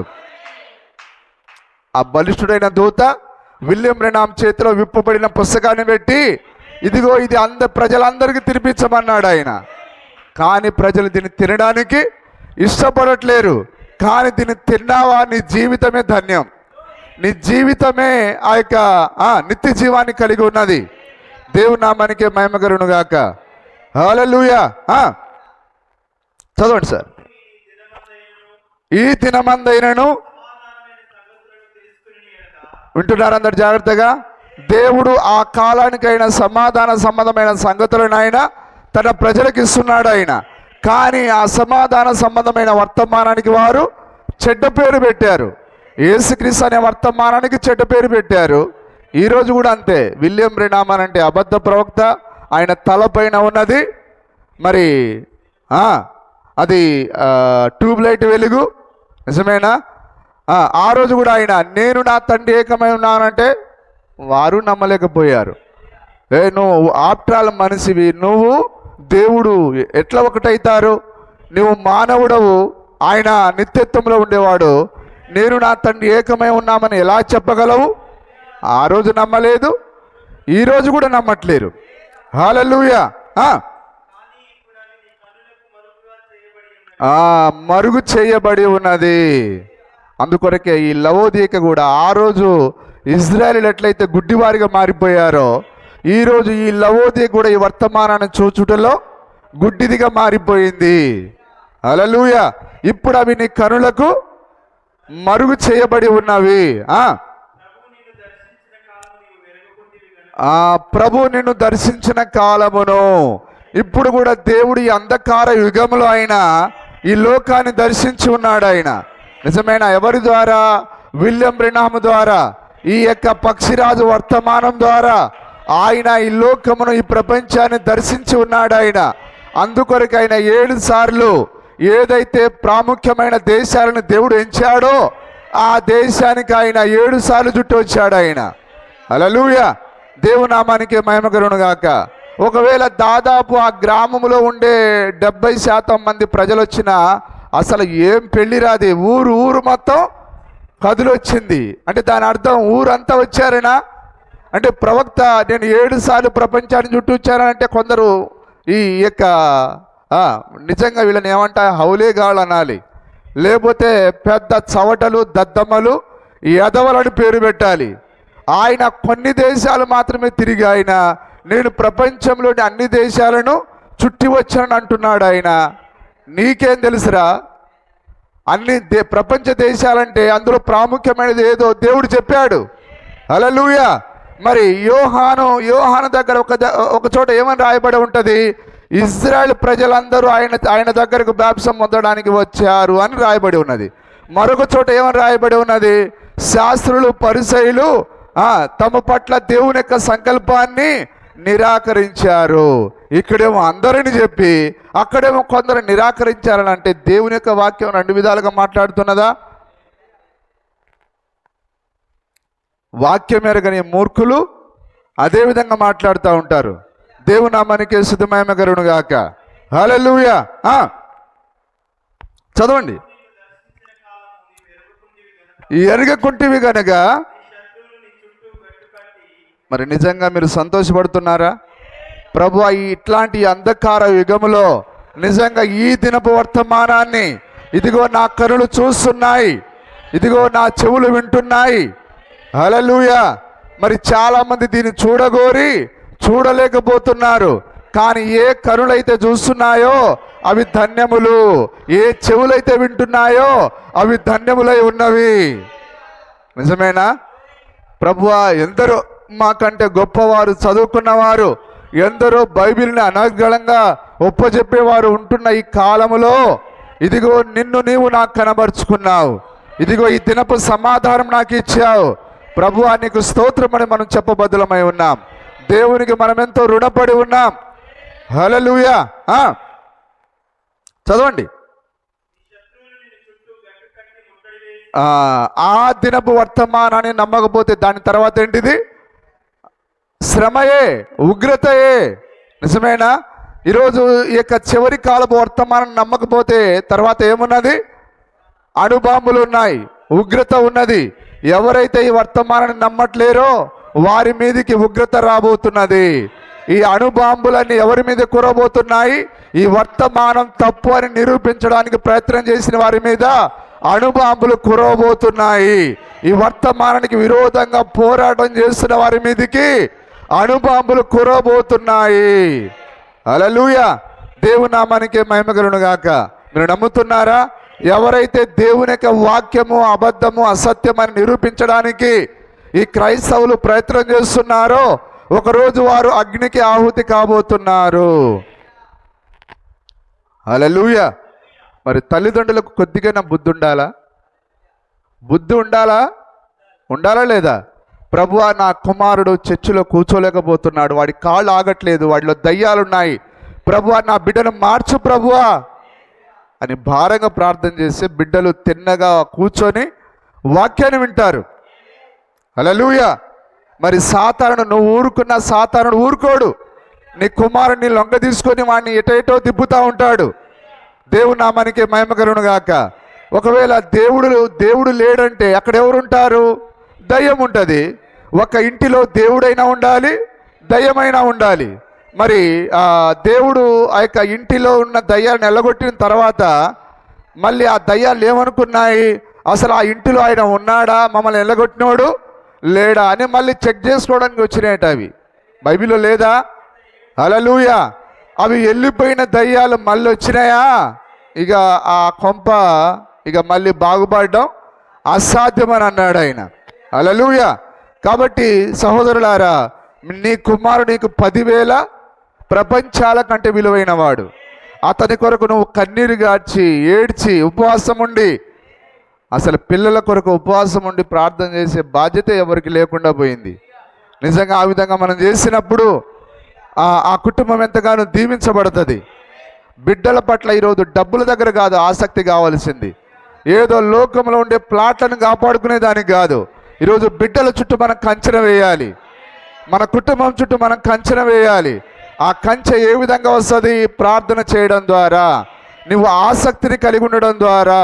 ఆ బలిష్ఠుడైన దూత విలియం బ్రెనామ్ చేతిలో విప్పబడిన పుస్తకాన్ని పెట్టి ఇదిగో ఇది ప్రజలందరికీ తినిపించమన్నాడు ఆయన. కానీ ప్రజలు దీన్ని తినడానికి ఇష్టపడట్లేరు. కానీ దీన్ని తిన్నావా నీ జీవితమే ధన్యం, నీ జీవితమే ఆ యొక్క నిత్య జీవాన్ని కలిగి ఉన్నది. దేవుని నామానికి మహిమ కలుగును గాక. హల్లెలూయా. చదవండి సార్. ఈ దినమందైనను వింటున్నారు అందరు జాగ్రత్తగా. దేవుడు ఆ కాలానికైనా సమాధాన సంబంధమైన సంగతులను ఆయన తన ప్రజలకు ఇస్తున్నాడు ఆయన. కానీ ఆ సమాధాన సంబంధమైన వర్తమానానికి వారు చెడ్డ పేరు పెట్టారు. యేసుక్రీస్తు అనే వర్తమానానికి చెడ్డ పేరు పెట్టారు. ఈరోజు కూడా అంతే. విలియం బ్రెనామ్ అంటే అబద్ధ ప్రవక్త. ఆయన తలపైన ఉన్నది మరి అది ట్యూబ్లైట్ వెలుగు. నిజమేనా? ఆ రోజు కూడా ఆయన నేను నా తండ్రి ఏకమై ఉన్నానంటే వారు నమ్మలేకపోయారు. నువ్వు ఆప్ట్రాల మనిషివి, నువ్వు దేవుడు ఎట్లా ఒకటైతారు? నువ్వు మానవుడవు, ఆయన నిత్యత్వంలో ఉండేవాడు. నేను నా తండ్రి ఏకమై ఉన్నామని ఎలా చెప్పగలవు? ఆ రోజు నమ్మలేదు, ఈరోజు కూడా నమ్మట్లేరు. హల్లెలూయా. మరుగు చేయబడి ఉన్నది. అందుకొరకే ఈ లవోదిక కూడా ఆ రోజు ఇజ్రాయేలీలు ఎట్లయితే గుడ్డివారిగా మారిపోయారో ఈరోజు ఈ లవోదిక కూడా ఈ వర్తమానాన్ని చూచుటలో గుడ్డిదిగా మారిపోయింది. హల్లెలూయా. ఇప్పుడు అవి నీ కనులకు మరుగు చేయబడి ఉన్నవి. ప్రభు నిన్ను దర్శించిన కాలమును. ఇప్పుడు కూడా దేవుడు ఈ అంధకార యుగంలో ఆయన ఈ లోకాన్ని దర్శించి ఉన్నాడు. ఆయన నిజమైన ఎవరి ద్వారా? విలియం బ్రెన్హామ్ ద్వారా, ఈ యొక్క పక్షిరాజు వర్తమానం ద్వారా ఆయన ఈ లోకమును, ఈ ప్రపంచాన్ని దర్శించి ఉన్నాడు. ఆయన అందుకొరకు ఆయన 7 సార్లు ఏదైతే ప్రాముఖ్యమైన దేశాలను దేవుడు ఎంచాడో ఆ దేశానికి ఆయన 7 సార్లు చుట్టూ వచ్చాడు. ఆయన హల్లెలూయా, దేవునామానికి మహిమ కలుగును గాక. ఒకవేళ దాదాపు ఆ గ్రామంలో ఉండే 70% మంది ప్రజలు వచ్చినా అసలు ఏం పెళ్లి రాది, ఊరు మొత్తం కదిలొచ్చింది. అంటే దాని అర్థం ఊరంతా వచ్చారనా? అంటే ప్రవక్త నేను 7 సార్లు ప్రపంచాన్ని చుట్టూ వచ్చానంటే కొందరు ఈ యొక్క నిజంగా వీళ్ళని ఏమంటా హౌలేగాళ్ళు అనాలి, లేకపోతే పెద్ద చవటలు, దద్దమ్మలు, ఎదవలని పేరు పెట్టాలి. ఆయన కొన్ని దేశాలు మాత్రమే తిరిగి ఆయన నేను ప్రపంచంలోని అన్ని దేశాలను చుట్టి వచ్చానని అంటున్నాడు. ఆయన నీకేం తెలుసురా? అన్ని ప్రపంచ దేశాలంటే అందులో ప్రాముఖ్యమైనది ఏదో దేవుడు చెప్పాడు. హల్లెలూయా. మరి యోహాను దగ్గర ఒక చోట ఏమని రాయబడి ఉంటుంది? ఇజ్రాయెల్ ప్రజలందరూ ఆయన దగ్గరకు బాప్తిసం పొందడానికి వచ్చారు అని రాయబడి ఉన్నది. మరొక చోట ఏమని రాయబడి ఉన్నది? శాస్త్రులు, పరిసయ్యులు తమ పట్ల దేవుని యొక్క సంకల్పాన్ని నిరాకరించారు. ఇక్కడేమో అందరిని చెప్పి అక్కడేమో కొందరు నిరాకరించారని అంటే దేవుని యొక్క వాక్యం 2 విధాలుగా మాట్లాడుతున్నదా? వాక్యం ఎరగని మూర్ఖులు అదే విధంగా మాట్లాడుతూ ఉంటారు. దేవునామానికి స్తుతి కలుగును గాక. హల్లెలూయా. చదవండి. ఎరగకుంటివి గనక. మరి నిజంగా మీరు సంతోషపడుతున్నారా? ప్రభువా, ఇట్లాంటి అంధకార యుగములో నిజంగా ఈ దినపు వర్తమానాన్ని ఇదిగో నా కనులు చూస్తున్నాయి, ఇదిగో నా చెవులు వింటున్నాయి. హల్లెలూయా. మరి చాలామంది దీన్ని చూడలేకపోతున్నారు. కానీ ఏ కనులైతే చూస్తున్నాయో అవి ధన్యములు, ఏ చెవులైతే వింటున్నాయో అవి ధన్యములై ఉన్నవి. నిజమేనా? ప్రభువా, ఎందరో మాకంటే గొప్పవారు, చదువుకున్నవారు, ఎందరో బైబిల్ని అనర్గళంగా ఒప్పజెప్పేవారు ఉంటున్న ఈ కాలములో ఇదిగో నిన్ను నీవు నాకు కనబరుచుకున్నావు, ఇదిగో ఈ దినపు సమాధానం నాకు ఇచ్చావు. ప్రభువా, నీకు స్తోత్రమని మనం చెప్పబద్దులమై ఉన్నాం. దేవునికి మనం ఎంతో రుణపడి ఉన్నాం. హల్లెలూయా. చదవండి. ఆ దినపు వర్తమానాన్ని నమ్మకపోతే దాని తర్వాత ఏంటిది? శ్రమయే, ఉగ్రతయే. నిజమేనా? ఈరోజు ఈ యొక్క చివరి కాలపు వర్తమానం నమ్మకపోతే తర్వాత ఏమున్నది? అణుబాంబులు ఉన్నాయి, ఉగ్రత ఉన్నది. ఎవరైతే ఈ వర్తమానాన్ని నమ్మట్లేరో వారి మీదకి ఉగ్రత రాబోతున్నది. ఈ అణుబాంబులన్నీ ఎవరి మీద కురబోతున్నాయి? ఈ వర్తమానం తప్పు అని నిరూపించడానికి ప్రయత్నం చేసిన వారి మీద అణుబాంబులు కురవబోతున్నాయి. ఈ వర్తమానానికి విరోధంగా పోరాటం చేస్తున్న వారి మీదకి అణుబాంబులు కురవబోతున్నాయి. హల్లెలూయా. దేవుని నామానికి మహిమ కలుగును గాక. మీరు నమ్ముతున్నారా? ఎవరైతే దేవుని యొక్క వాక్యము అబద్ధము, అసత్యమని నిరూపించడానికి ఈ క్రైస్తవులు ప్రయత్నం చేస్తున్నారో ఒకరోజు వారు అగ్నికి ఆహుతి కాబోతున్నారు. హల్లెలూయా. మరి తల్లిదండ్రులకు కొద్దిగా బుద్ధి ఉండాలా? బుద్ధి ఉండాలా లేదా? ప్రభువా, నా కుమారుడు చర్చిలో కూర్చోలేకపోతున్నాడు, వాడి కాళ్ళు ఆగట్లేదు, వాడిలో దయ్యాలున్నాయి, ప్రభువా నా బిడ్డను మార్చు ప్రభువా అని భారంగా ప్రార్థన చేస్తే బిడ్డలు తిన్నగా కూర్చొని వాక్యాన్ని వింటారు. హల్లెలూయా. మరి సాతానుడు, నువ్వు ఊరుకున్న సాతానుడు ఊరుకోడు. నీ కుమారుడిని లొంగ తీసుకొని వాడిని ఎటో తిప్పుతూ ఉంటాడు. దేవుని నామానికి మహిమ కలుగును గాక. ఒకవేళ దేవుడు లేడంటే అక్కడ ఎవరుంటారు? దయ్యం ఉంటుంది. ఒక ఇంటిలో దేవుడైనా ఉండాలి, దయ్యమైనా ఉండాలి. మరి దేవుడు ఆ యొక్క ఇంటిలో ఉన్న దయ్యాలను ఎల్లగొట్టిన తర్వాత మళ్ళీ ఆ దయ్యాలు ఏమనుకున్నాయి? అసలు ఆ ఇంటిలో ఆయన ఉన్నాడా, మమ్మల్ని ఎల్లగొట్టినోడు లేడా అని మళ్ళీ చెక్ చేసుకోవడానికి వచ్చినాయట. అవి బైబిల్లో లేదా? హల్లెలూయా. అవి వెళ్ళిపోయిన దయ్యాలు మళ్ళీ వచ్చినాయా? ఇక ఆ కొంప ఇక మళ్ళీ బాగుపడడం అసాధ్యమని అన్నాడు ఆయన. హల్లెలూయా. కాబట్టి సహోదరులారా, నీ కుమారుడు నీకు 10,000 ప్రపంచాల కంటే విలువైన వాడు. అతని కొరకు నువ్వు కన్నీరు గార్చి ఏడ్చి ఉపవాసం ఉండి, అసలు పిల్లల కొరకు ఉపవాసం ఉండి ప్రార్థన చేసే బాధ్యత ఎవరికి లేకుండా పోయింది. నిజంగా ఆ విధంగా మనం చేసినప్పుడు ఆ కుటుంబం ఎంతగానో దీవించబడుతుంది. బిడ్డల పట్ల ఈరోజు డబ్బుల దగ్గర కాదు ఆసక్తి కావాల్సింది, ఏదో లోకంలో ఉండే ప్లాట్లను కాపాడుకునే దానికి కాదు. ఈరోజు బిడ్డల చుట్టూ మనం కంచెన వేయాలి, మన కుటుంబం చుట్టూ మనం కంచెన వేయాలి. ఆ కంచె ఏ విధంగా వస్తుంది? ప్రార్థన చేయడం ద్వారా, నువ్వు ఆసక్తిని కలిగి ఉండడం ద్వారా.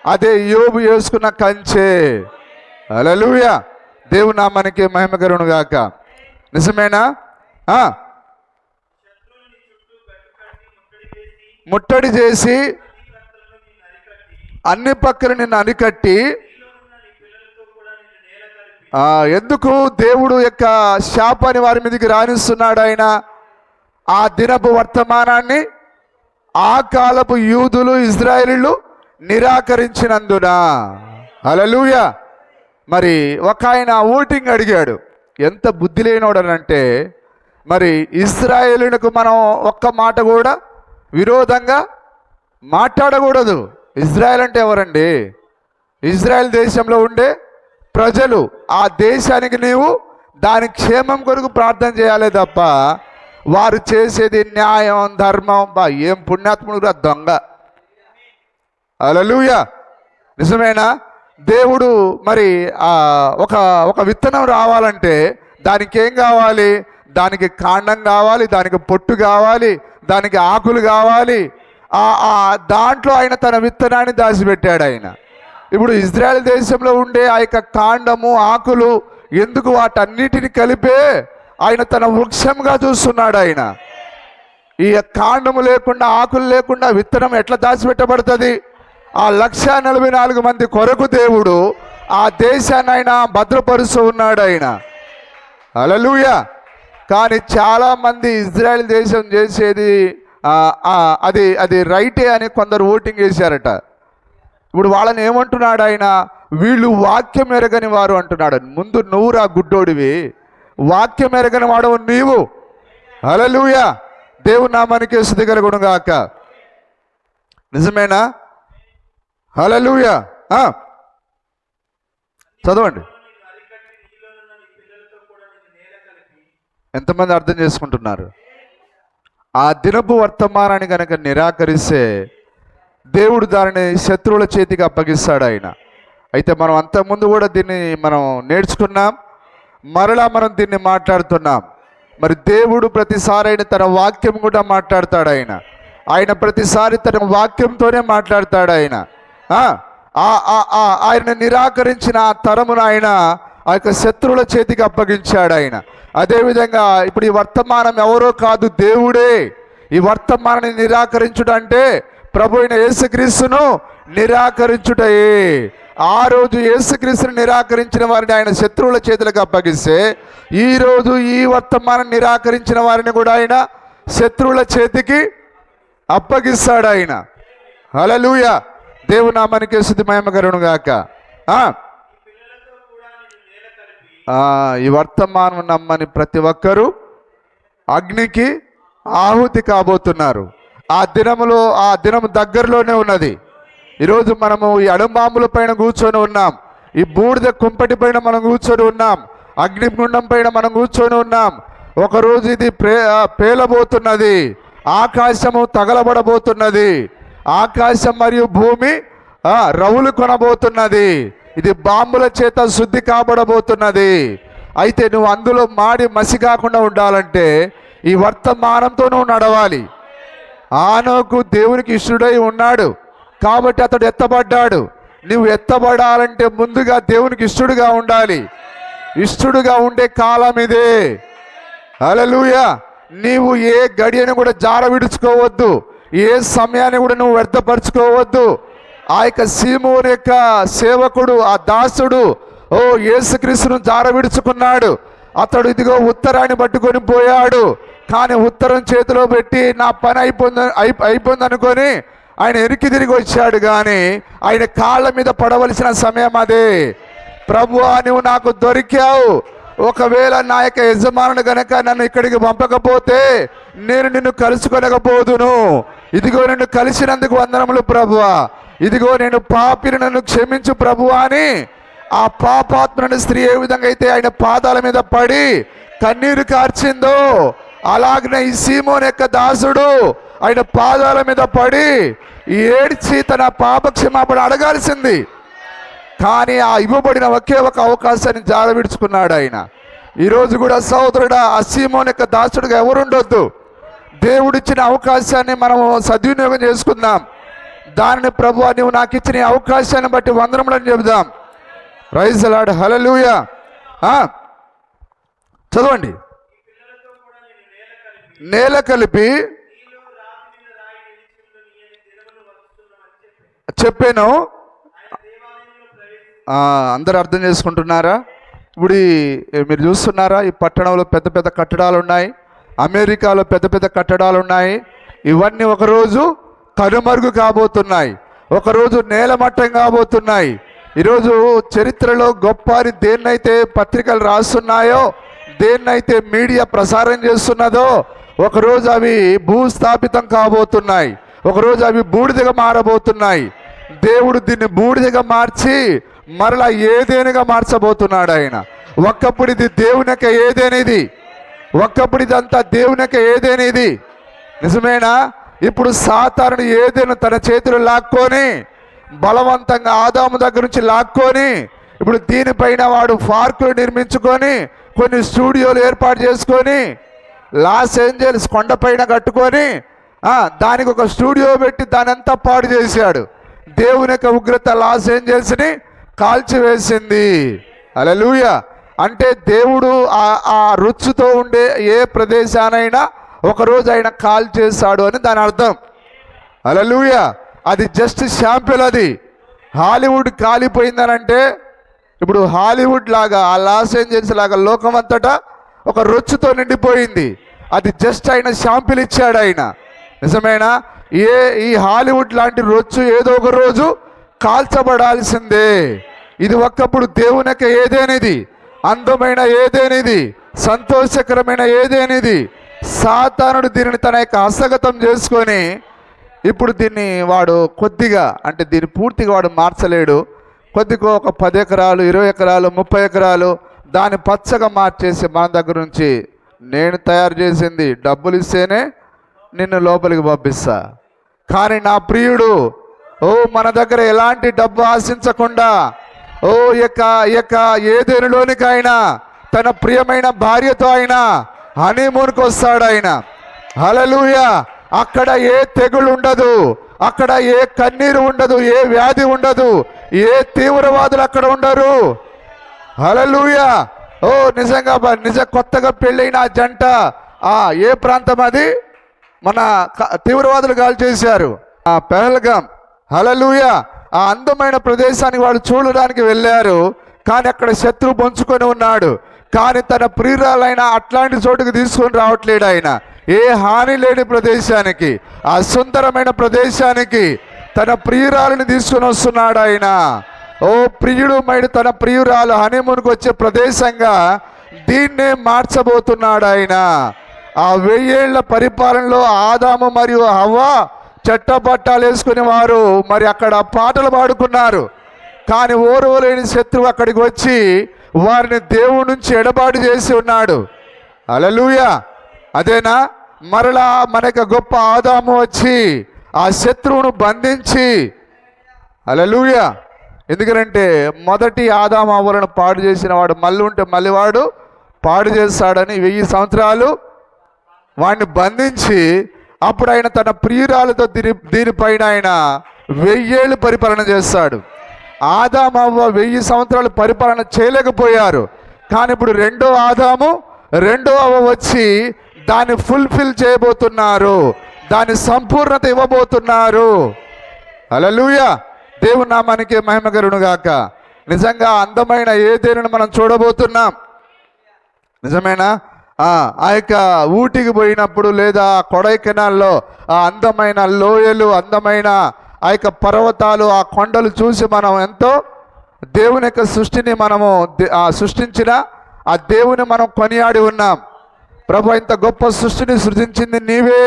అదే యోబు వేసుకున్న కంచె. హల్లెలూయా, దేవుని నామానికి మహిమ కలుగును గాక. నిజమేనా? ముట్టడి చేసి అన్ని పక్కన నిన్ను అరికట్టి, ఎందుకు దేవుడు యొక్క శాపాన్ని వారి మీదకి రాణిస్తున్నాడు? ఆయన ఆ దినపు వర్తమానాన్ని ఆ కాలపు యూదులు ఇజ్రాయేలీలు నిరాకరించినందున. హల్లెలూయా. మరి ఒక ఆయన ఓటింగ్ అడిగాడు, ఎంత బుద్ధి లేనోడనంటే, మరి ఇజ్రాయేలీలకు మనం ఒక్క మాట కూడా విరోధంగా మాట్లాడకూడదు. ఇజ్రాయెల్ అంటే ఎవరండి? ఇజ్రాయెల్ దేశంలో ఉండే ప్రజలు. ఆ దేశానికి నీవు దాని క్షేమం కొరకు ప్రార్థన చేయాలి తప్ప వారు చేసేది న్యాయం ధర్మం. ఏం పుణ్యాత్ముడుగా దొంగ. హల్లెలూయా, నిజమేనా? దేవుడు మరి ఒక విత్తనం రావాలంటే దానికి ఏం కావాలి? దానికి కాండం కావాలి, దానికి పొట్టు కావాలి, దానికి ఆకులు కావాలి. దాంట్లో ఆయన తన విత్తనాన్ని దాచిపెట్టాడు ఆయన. ఇప్పుడు ఇజ్రాయెల్ దేశంలో ఉండే ఆ యొక్క కాండము ఆకులు ఎందుకు? వాటన్నిటిని కలిపే ఆయన తన వృక్షంగా చూస్తున్నాడు. ఆయన ఈ కాండము లేకుండా ఆకులు లేకుండా విత్తనం ఎట్లా దాచిపెట్టబడుతుంది? ఆ 144 మంది కొరకు దేవుడు ఆ దేశాన్ని ఆయన భద్రపరుస్తూ ఉన్నాడు ఆయన. హల్లెలూయా. కానీ చాలామంది ఇజ్రాయెల్ దేశం చేసేది అది రైటే అని కొందరు ఓటింగ్ వేశారట. ఇప్పుడు వాళ్ళని ఏమంటున్నాడు ఆయన? వీళ్ళు వాక్యం ఎరగని వారు అంటున్నాడు. ముందు నువ్వు రా గుడ్డోడివి, వాక్యం ఎరగని వాడవు నీవు. హల్లెలూయా, దేవుని నామానికి స్తుతి కలుగును గాక. నిజమేనా? హల్లెలూయా. చదవండి. ఎంతమంది అర్థం చేసుకుంటున్నారు? ఆ దినపు వర్తమానాన్ని కనుక నిరాకరిస్తే దేవుడు దానిని శత్రువుల చేతికి అప్పగిస్తాడు ఆయన. అయితే మనం అంతకుముందు కూడా దీన్ని మనం నేర్చుకున్నాం, మరలా మనం దీన్ని మాట్లాడుతున్నాం. మరి దేవుడు ప్రతిసారి ఆయన తన వాక్యం కూడా మాట్లాడతాడు. ఆయన ప్రతిసారి తన వాక్యంతోనే మాట్లాడతాడు. ఆయన నిరాకరించిన ఆ తరమును ఆయన ఆ యొక్క శత్రువుల చేతికి అప్పగించాడు ఆయన. అదేవిధంగా ఇప్పుడు ఈ వర్తమానం ఎవరో కాదు, దేవుడే. ఈ వర్తమానాన్ని నిరాకరించుట అంటే ప్రభు అయిన యేసుక్రీస్తును నిరాకరించుటయే. ఆ రోజు యేసుక్రీస్తును నిరాకరించిన వారిని ఆయన శత్రువుల చేతులకు అప్పగిస్తే, ఈరోజు ఈ వర్తమానం నిరాకరించిన వారిని కూడా ఆయన శత్రువుల చేతికి అప్పగిస్తాడు ఆయన. హల్లెలూయా, దేవుని నామానికి స్తుతి మహిమ కలుగును గాక. ఈ వర్తమానం నమ్మని ప్రతి ఒక్కరూ అగ్నికి ఆహుతి కాబోతున్నారు. ఆ దినము దగ్గరలోనే ఉన్నది. ఈరోజు మనము ఈ అడుంబాంబుల పైన కూర్చొని ఉన్నాం, ఈ బూడిద కుంపటి పైన మనం కూర్చొని ఉన్నాం, అగ్నిగుండం పైన మనం కూర్చొని ఉన్నాం. ఒకరోజు ఇది పేలబోతున్నది, ఆకాశము తగలబడబోతున్నది, ఆకాశం మరియు భూమి రవులు కొనబోతున్నది. ఇది బాంబుల చేత శుద్ధి కాబడబోతున్నది. అయితే నువ్వు అందులో మాడి మసి కాకుండా ఉండాలంటే ఈ వర్తమానంతో నువ్వు నడవాలి. ఆనోకు దేవునికి ఇష్టడై ఉన్నాడు కాబట్టి అతడు ఎత్తబడ్డాడు. నువ్వు ఎత్తబడాలంటే ముందుగా దేవునికి ఇష్టడుగా ఉండాలి. ఇష్టడుగా ఉండే కాలం ఇదే. హల్లెలూయా. నీవు ఏ గడియను కూడా జార విడుచుకోవద్దు, ఏ సమయాన్ని కూడా నువ్వు వ్యర్థపరచుకోవద్దు. ఆ యొక్క సీమోను యొక్క సేవకుడు, ఆ దాసుడు యేసుక్రీస్తును జార విడుచుకున్నాడు. అతడు ఇదిగో ఉత్తరాన్ని పట్టుకొని పోయాడు. కానీ ఉత్తరం చేతిలో పెట్టి నా పని అయిపోయింది అనుకొని ఆయన ఎరికి తిరిగి వచ్చాడు. కానీ ఆయన కాళ్ళ మీద పడవలసిన సమయం అదే. ప్రభువా, నువ్వు నాకు దొరికావు, ఒకవేళ నా యొక్క యజమానుడు గనక నన్ను ఇక్కడికి పంపకపోతే నేను నిన్ను కలుసుకొనకపోదును. ఇదిగో నిన్ను కలిసినందుకు వందనములు ప్రభువా, ఇదిగో నేను పాపిని, నన్ను క్షమించు ప్రభువా అని ఆ పాపాత్ముని స్త్రీ ఏ విధంగా అయితే ఆయన పాదాల మీద పడి కన్నీరు కార్చిందో, అలాగనే ఈ సీమోన్ యొక్క దాసుడు ఆయన పాదాల మీద పడి ఏడ్చి తన పాప క్షమాపణ అడగాల్సింది. కానీ ఆ ఇవ్వబడిన ఒకే ఒక అవకాశాన్ని జారవిడుచుకున్నాడు ఆయన. ఈరోజు కూడా సహోదరుడా, ఆ సీమోన్ యొక్క దాసుడుగా ఎవరుండొద్దు. దేవుడిచ్చిన అవకాశాన్ని మనము సద్వినియోగం చేసుకుందాం. దానిని ప్రభువా నువ్వు నాకు ఇచ్చిన ఈ అవకాశాన్ని బట్టి వందనములని చెబుదాం. ప్రైజ్ ది లార్డ్, హల్లెలూయా. చదవండి. నేల కలిపి చెప్పాను. అందరు అర్థం చేసుకుంటున్నారా? ఇప్పుడు మీరు చూస్తున్నారా, ఈ పట్టణంలో పెద్ద పెద్ద కట్టడాలు ఉన్నాయి, అమెరికాలో పెద్ద పెద్ద కట్టడాలు ఉన్నాయి. ఇవన్నీ ఒకరోజు కనుమరుగు కాబోతున్నాయి, ఒకరోజు నేలమట్టం కాబోతున్నాయి. ఈరోజు చరిత్రలో గొప్ప అని దేన్నైతే పత్రికలు రాస్తున్నాయో, దేన్నైతే మీడియా ప్రసారం చేస్తున్నదో, ఒకరోజు అవి భూస్థాపితం కాబోతున్నాయి, ఒకరోజు అవి బూడిదగా మారబోతున్నాయి. దేవుడు దీన్ని బూడిదగా మార్చి మరలా ఏదేనుగా మార్చబోతున్నాడు ఆయన. ఒక్కప్పుడు ఇది దేవునిక ఏదేనిది, ఒక్కప్పుడు ఇదంతా దేవునిక ఏదేనిది. నిజమేనా? ఇప్పుడు సాతానుడు ఏదైనా తన చేతులు లాక్కొని బలవంతంగా ఆదాము దగ్గర నుంచి లాక్కొని ఇప్పుడు దీనిపైన వాడు పార్కులు నిర్మించుకొని కొన్ని స్టూడియోలు ఏర్పాటు చేసుకొని లాస్ ఏంజల్స్ కొండపైన కట్టుకొని దానికి ఒక స్టూడియో పెట్టి దాని అంతా పాడు చేశాడు. దేవుని యొక్క ఉగ్రత లాస్ ఏంజల్స్ని కాల్చివేసింది. హల్లెలూయా. అంటే దేవుడు ఆ రుచితో ఉండే ఏ ప్రదేశానైనా ఒకరోజు ఆయన కాల్ చేశాడు అని దాని అర్థం. హల్లెలూయా. అది జస్ట్ శాంపిల్. అది హాలీవుడ్ కాలిపోయిందనంటే ఇప్పుడు హాలీవుడ్ లాగా ఆ లాస్ ఏంజల్స్ లాగా లోకం అంతటా ఒక రొచ్చుతో నిండిపోయింది. అది జస్ట్ ఆయన శాంపిల్ ఇచ్చాడు ఆయన. నిజమేనా? ఈ హాలీవుడ్ లాంటి రొచ్చు ఏదో ఒక రోజు కాల్చబడాల్సిందే. ఇది ఒక్కప్పుడు దేవునికి ఏదేనిది, అందమైన ఏదేనిది, సంతోషకరమైన ఏదేనిది. సాతానుడు దీనిని తన యొక్క హస్తగతం చేసుకొని ఇప్పుడు దీన్ని వాడు కొద్దిగా, అంటే దీన్ని పూర్తిగా వాడు మార్చలేడు. కొద్దిగా ఒక 10 ఎకరాలు, 20 ఎకరాలు, 30 ఎకరాలు దాన్ని పచ్చగా మార్చేసి మన దగ్గర నుంచి నేను తయారు చేసింది డబ్బులు ఇస్తేనే నిన్ను లోపలికి పంపిస్తా. కానీ నా ప్రియుడు మన దగ్గర ఎలాంటి డబ్బు ఆశించకుండా యొక్క ఏదేనులోనికి ఆయన తన ప్రియమైన భార్యతో ఆయన హనీమూన్కి వస్తాడు ఆయన. హల్లెలూయా. అక్కడ ఏ తెగులు ఉండదు, అక్కడ ఏ కన్నీరు ఉండదు, ఏ వ్యాధి ఉండదు, ఏ తీవ్రవాదులు అక్కడ ఉండరు. హల్లెలూయా. నిజంగా కొత్తగా పెళ్ళైన జంట ఏ ప్రాంతం అది? మన తీవ్రవాదులు కాల్ చేశారు పెహల్గాం. హల్లెలూయా. ఆ అందమైన ప్రదేశానికి వాళ్ళు చూడడానికి వెళ్ళారు, కానీ అక్కడ శత్రువు పొంచుకొని ఉన్నాడు. కానీ తన ప్రియురాలైన అట్లాంటి చోటుకు తీసుకొని రావట్లేడు ఆయన. ఏ హాని లేని ప్రదేశానికి, ఆ సుందరమైన ప్రదేశానికి తన ప్రియురాలని తీసుకొని వస్తున్నాడు ఆయన. ప్రియుడు మైడు తన ప్రియురాలు హనీమూన్కి వచ్చే ప్రదేశంగా దీన్నే మార్చబోతున్నాడు ఆయన. ఆ 1000 ఏళ్ల పరిపాలనలో ఆదాము మరియు హవ్వ చట్టపట్టాలు వేసుకుని వారు మరి అక్కడ పాటలు పాడుకున్నారు. కానీ ఓర్వలేని శత్రువు అక్కడికి వచ్చి వారిని దేవుడి నుంచి ఎడబాటు చేసి ఉన్నాడు. హల్లెలూయా. అదేనా? మరలా మనకు గొప్ప ఆదాము వచ్చి ఆ శత్రువును బంధించి, హల్లెలూయా. ఎందుకంటే మొదటి ఆదాము అవ్వలను పాడు చేసిన వాడు మళ్ళీ ఉంటే మళ్ళీ వాడు పాడు చేస్తాడని 1000 సంవత్సరాలు వాడిని బంధించి అప్పుడు ఆయన తన ప్రియురాలతో దీనిపైన ఆయన 1000 ఏళ్ళు పరిపాలన చేస్తాడు. ఆదాము అవ్వ 1000 సంవత్సరాలు పరిపాలన చేయలేకపోయారు. కానీ ఇప్పుడు రెండో ఆదాము, రెండో అవ్వ వచ్చి దాన్ని ఫుల్ఫిల్ చేయబోతున్నారు, దాని సంపూర్ణత ఇవ్వబోతున్నారు. హల్లెలూయా. దేవుని నామానికి మహిమ కలుగునుగాక. నిజంగా అందమైన ఏదేనును మనం చూడబోతున్నాం. నిజమేనా? ఆ యొక్క ఊటికి పోయినప్పుడు లేదా కొడైకెనాల్లో ఆ అందమైన లోయలు, అందమైన ఆ యొక్క పర్వతాలు, ఆ కొండలు చూసి మనం ఎంతో దేవుని యొక్క సృష్టిని మనము సృష్టించిన ఆ దేవుని మనం కొనియాడి ఉన్నాం. ప్రభు, ఇంత గొప్ప సృష్టిని సృజించింది నీవే.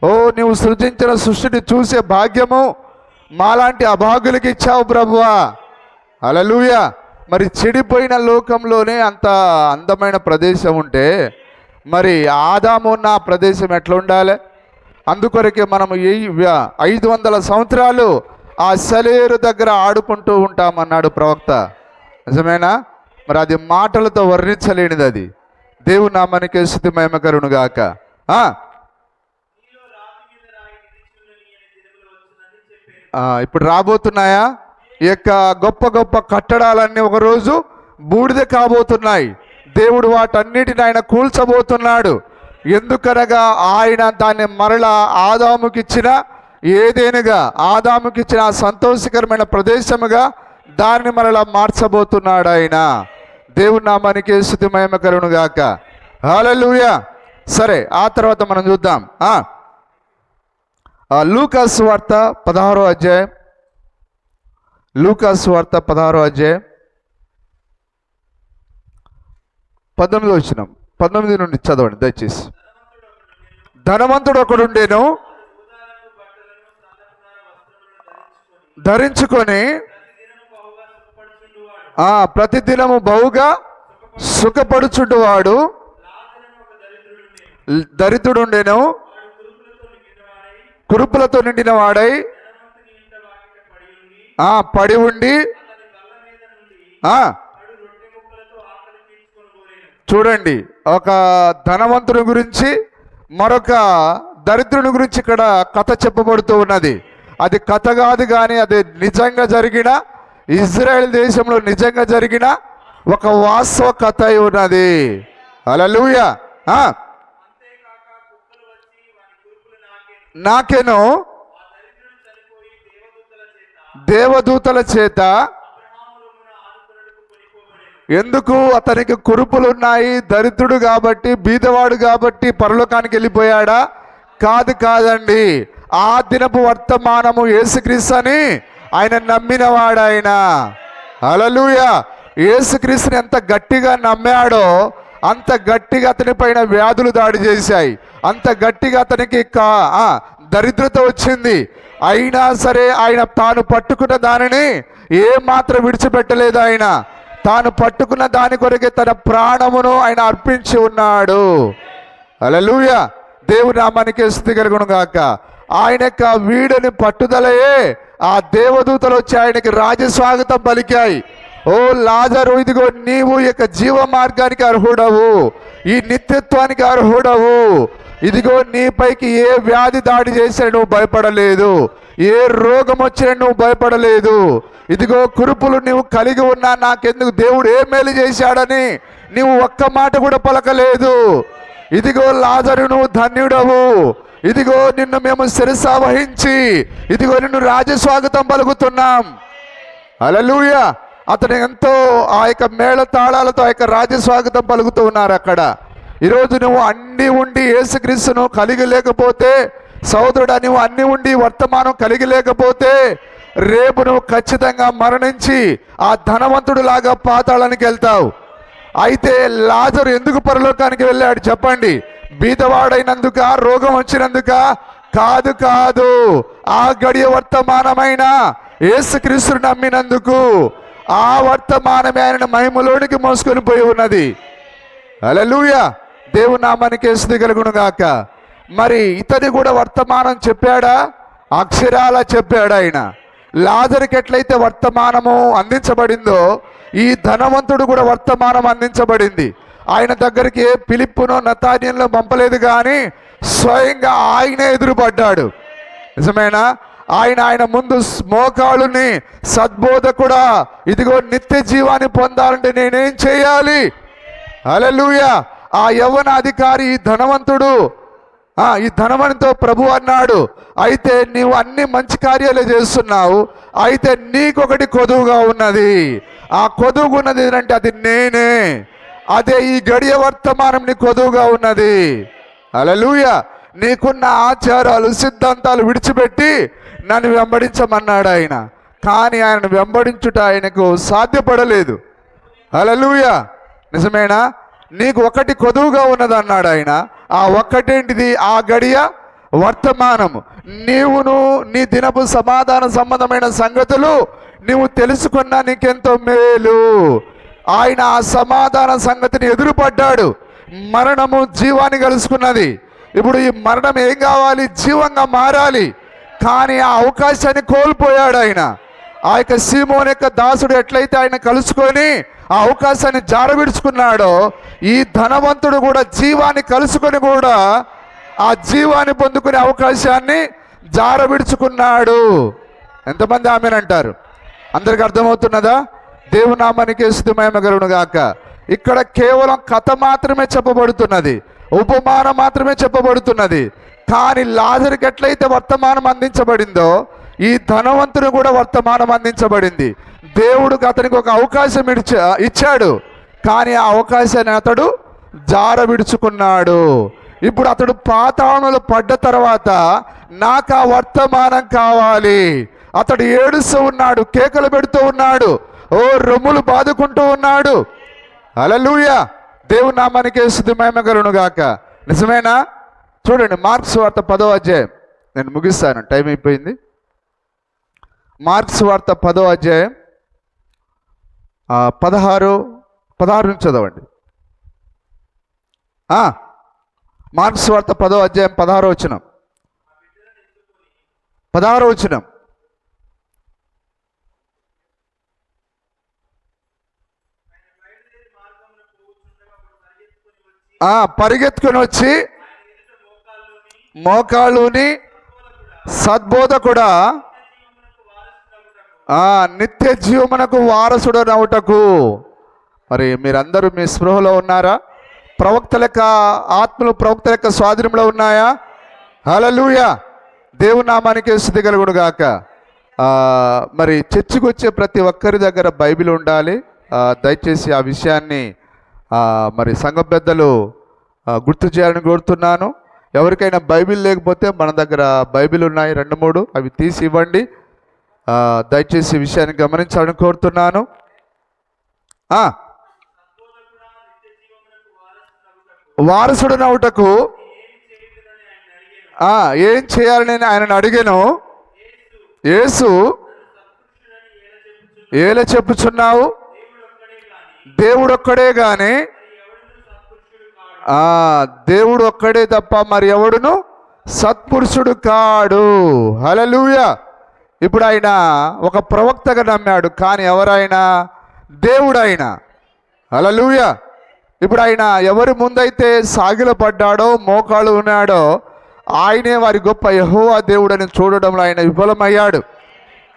ఓ, నీవు సృజించిన సృష్టిని చూసే భాగ్యము మాలాంటి అభాగ్యులకి ఇచ్చావు ప్రభువా. హల్లెలూయా. మరి చెడిపోయిన లోకంలోనే అంత అందమైన ప్రదేశం ఉంటే మరి ఆదాము ఉన్న ఆ ప్రదేశం ఎట్లా ఉండాలి? అందుకొరకే మనము 500 సంవత్సరాలు ఆ సెలయేరు దగ్గర ఆడుకుంటూ ఉంటామన్నాడు ప్రవక్త. నిజమేనా? మరి అది మాటలతో వర్ణించలేనిది. అది దేవుని నామానికి స్తుతి మహిమ కలుగును గాక. ఇప్పుడు రాబోతున్నాయా ఈ యొక్క గొప్ప గొప్ప కట్టడాలన్నీ ఒకరోజు బూడిద కాబోతున్నాయి. దేవుడు వాటన్నిటిని ఆయన కూల్చబోతున్నాడు. ఎందుకనగా ఆయన దాన్ని మరలా ఆదాముకిచ్చిన ఏదేనుగా ఆదాముకిచ్చిన ఆ సంతోషకరమైన ప్రదేశముగా దాన్ని మరలా మార్చబోతున్నాడు ఆయన. దేవుని నామానికి స్తుతి మహిమ కలుగును గాక. హల్లెలూయా. సరే, ఆ తర్వాత మనం చూద్దాం లూకాసు వార్త 16వ అధ్యాయం. లూకాసు వార్త 16వ అధ్యాయం 19 వచనం 19 నుండి చదవండి దయచేసి. ధనవంతుడు ఒకడుండెను, ధరించుకొని ప్రతిదినము బహుగా సుఖపడుచుండువాడు దరిద్రుడుండెను, కురుపులతో నిండిన వాడై పడి ఉండి. చూడండి, ఒక ధనవంతుని గురించి మరొక దరిద్రుని గురించి ఇక్కడ కథ చెప్పబడుతూ ఉన్నది. అది కథ కాదు కానీ అది నిజంగా జరిగిన, ఇజ్రాయెల్ దేశంలో నిజంగా జరిగిన ఒక వాస్తవ కథ అయి ఉన్నది. హల్లెలూయా. నాకేను దేవదూతల చేత. ఎందుకు? అతనికి కురుపులున్నాయి, దరిద్రుడు కాబట్టి, బీదవాడు కాబట్టి పరలోకానికి వెళ్ళిపోయాడా? కాదండి. ఆ దినపు వర్తమానము యేసుక్రీస్తు అని ఆయన నమ్మినవాడు ఆయన. హల్లెలూయా. యేసుక్రీస్తుని ఎంత గట్టిగా నమ్మాడో అంత గట్టిగా అతని పైన వ్యాధులు దాడి చేశాయి, అంత గట్టిగా అతనికి దరిద్రత వచ్చింది. అయినా సరే ఆయన తాను పట్టుకున్న దానిని ఏమాత్రం విడిచిపెట్టలేదు. ఆయన తాను పట్టుకున్న దాని కొరకే తన ప్రాణమును ఆయన అర్పించి ఉన్నాడు. హల్లెలూయా. దేవుని నామానికి స్తుతి కలుగును గాక. ఆయన యొక్క వీడని పట్టుదలయే ఆ దేవదూతలు వచ్చి ఆయనకి రాజస్వాగతం పలికాయి. ఓ లాజరు, ఇదిగో నీవు యొక్క జీవ మార్గానికి అర్హుడవు, ఈ నిత్యత్వానికి అర్హుడవు. ఇదిగో నీపైకి ఏ వ్యాధి దాడి చేసినా నువ్వు భయపడలేదు, ఏ రోగం వచ్చినా నువ్వు భయపడలేదు. ఇదిగో కురుపులు నీవు కలిగి ఉన్నా నాకెందుకు, దేవుడు ఏ మేలు చేశాడని నీవు ఒక్క మాట కూడా పలకలేదు. ఇదిగో లాజరు, నువ్వు ధన్యుడవు. ఇదిగో నిన్ను మేము శిరసా వహించి ఇదిగో నిన్ను రాజస్వాగతం పలుకుతున్నాం. హల్లెలూయా. అతను ఎంతో ఆ యొక్క మేళ తాళాలతో ఆ యొక్క రాజస్వాగతం పలుకుతూ ఉన్నారు అక్కడ. ఈరోజు నువ్వు అన్ని ఉండి యేసుక్రీస్తును కలిగి లేకపోతే, సోదరుడా, నువ్వు అన్ని ఉండి వర్తమానం కలిగి లేకపోతే రేపు నువ్వు ఖచ్చితంగా మరణించి ఆ ధనవంతుడు లాగా పాతాళానికి వెళ్తావు. అయితే లాజరు ఎందుకు పరలోకానికి వెళ్ళాడు చెప్పండి? బీదవాడైనందుక, రోగం వచ్చినందుక? కాదు. ఆ గడియ వర్తమానమైన యేసుక్రీస్తును నమ్మినందుకు. ఆ వర్తమానమే ఆయన మహిమలోనికి మోసుకొని పోయి ఉన్నది. హల్లెలూయా. దేవుని నామానికి స్తుతి కలుగును గాక. మరి ఇతని కూడా వర్తమానం చెప్పాడా? అక్షరాల చెప్పాడు ఆయన. లాజరుకి ఎట్లయితే వర్తమానము అందించబడిందో ఈ ధనవంతుడు కూడా వర్తమానం అందించబడింది. ఆయన దగ్గరికి ఏ ఫిలిప్పునో నతానియలో పంపలేదు కానీ స్వయంగా ఆయనే ఎదురుపడ్డాడు. నిజమేనా? ఆయన ముందు మోకాళ్ళుని సద్బోధకుడా, ఇదిగో నిత్య జీవాన్ని పొందాలంటే నేనేం చేయాలి? హల్లెలూయా. ఆ యవ్వన అధికారి ఈ ధనవంతుడు ఈ ధనవంతుతో ప్రభు అన్నాడు, అయితే నీవు అన్ని మంచి కార్యాలే చేస్తున్నావు, అయితే నీకొకటి కొదువుగా ఉన్నది. ఆ కొదువుగా ఉన్నది ఏంటంటే అది నేనే. అదే ఈ గడియ వర్తమానం నీ కొదువుగా ఉన్నది. హల్లెలూయా. నీకున్న ఆచారాలు సిద్ధాంతాలు విడిచిపెట్టి నన్ను వెంబడించమన్నాడు ఆయన. కానీ ఆయన వెంబడించుట ఆయనకు సాధ్యపడలేదు. హల్లెలూయా. నిజమేనా? నీకు ఒకటి కొదువుగా ఉన్నది అన్నాడు ఆయన. ఆ ఒక్కటేంటిది? ఆ గడియ వర్తమానము. నీవును నీ దినపు సమాధాన సంబంధమైన సంగతులు నీవు తెలుసుకున్నా నీకెంతో మేలు. ఆయన ఆ సమాధాన సంగతిని ఎదురుపడ్డాడు. మరణము జీవాన్ని కలుసుకున్నది. ఇప్పుడు ఈ మరణం ఏం కావాలి? జీవంగా మారాలి. కానీ ఆ అవకాశాన్ని కోల్పోయాడు ఆయన. ఆ యొక్క సీమోను యొక్క దాసుడు ఎట్లయితే ఆయన కలుసుకొని ఆ అవకాశాన్ని జారవిడుచుకున్నాడో, ఈ ధనవంతుడు కూడా జీవాన్ని కలుసుకొని కూడా ఆ జీవాన్ని పొందుకునే అవకాశాన్ని జారవిడుచుకున్నాడు. ఎంతమంది ఆమెనంటారు? అందరికి అర్థమవుతున్నదా? దేవునామానికి స్తుతిమహిమ కలుగును గాక. ఇక్కడ కేవలం కథ మాత్రమే చెప్పబడుతున్నది, ఉపమానం మాత్రమే చెప్పబడుతున్నది. కానీ లాజరుకి ఎట్లయితే వర్తమానం అందించబడిందో, ఈ ధనవంతుడు కూడా వర్తమానం అందించబడింది. దేవుడికి అతనికి ఒక అవకాశం ఇచ్చాడు. కానీ ఆ అవకాశాన్ని అతడు జారవిడుచుకున్నాడు. ఇప్పుడు అతడు పాతాళంలో పడ్డ తర్వాత నాకు ఆ వర్తమానం కావాలి. అతడు ఏడుస్తూ ఉన్నాడు, కేకలు పెడుతూ ఉన్నాడు, ఓ రొమ్ములు బాదుకుంటూ ఉన్నాడు. హల్లెలూయా! దేవుని నామానికి స్తుతిమహిమ కలుగును గాక. నిజమేనా? చూడండి, మార్క్స్ వార్త 10వ అధ్యాయం. నేను ముగిస్తాను, టైం అయిపోయింది. మార్క్స్ వార్త 10వ అధ్యాయం 16 నుంచి చదవండి. మార్క్స్ వార్త 10వ అధ్యాయం 16వ వచనం. 16వ వచనం. పరిగెత్తుకుని వచ్చి మోకాళ్ళుని సద్బోధకుడా నిత్య జీవమునకు వారసుడు నవుటకు. మరి మీరందరూ మీ స్పృహలో ఉన్నారా? ప్రవక్తల యొక్క ఆత్మలు ప్రవక్తల యొక్క స్వాధీనంలో ఉన్నాయా? హల్లెలూయా! దేవుని నామానికి స్తుతి కలుగును గాక. మరి చర్చికి వచ్చే ప్రతి ఒక్కరి దగ్గర బైబిల్ ఉండాలి. దయచేసి ఆ విషయాన్ని మరి సంఘ పెద్దలు గుర్తు చేయాలని కోరుతున్నాను. ఎవరికైనా బైబిల్ లేకపోతే మన దగ్గర బైబిల్ ఉన్నాయి 2-3, అవి తీసి ఇవ్వండి. దయచేసి ఈ విషయాన్ని గమనించాలని కోరుతున్నాను. వారసుడు నవుటకు ఏం చేయాలని ఆయనను అడిగాను. యేసు ఏల చెప్పుచున్నావు? దేవుడు ఒక్కడే గాని, దేవుడు ఒక్కడే తప్ప మరి ఎవడును సత్పురుషుడు కాడు. హల్లెలూయా! ఇప్పుడు ఆయన ఒక ప్రవక్తగా నమ్మాడు, కానీ ఎవరైనా? దేవుడైనా. హల్లెలూయా! ఇప్పుడు ఆయన ఎవరి ముందైతే సాగిలపడ్డాడో, మోకాళ్ళు ఉన్నాడో, ఆయనే వారి గొప్ప యెహోవా దేవుడని చూడడంలో ఆయన విఫలమయ్యాడు.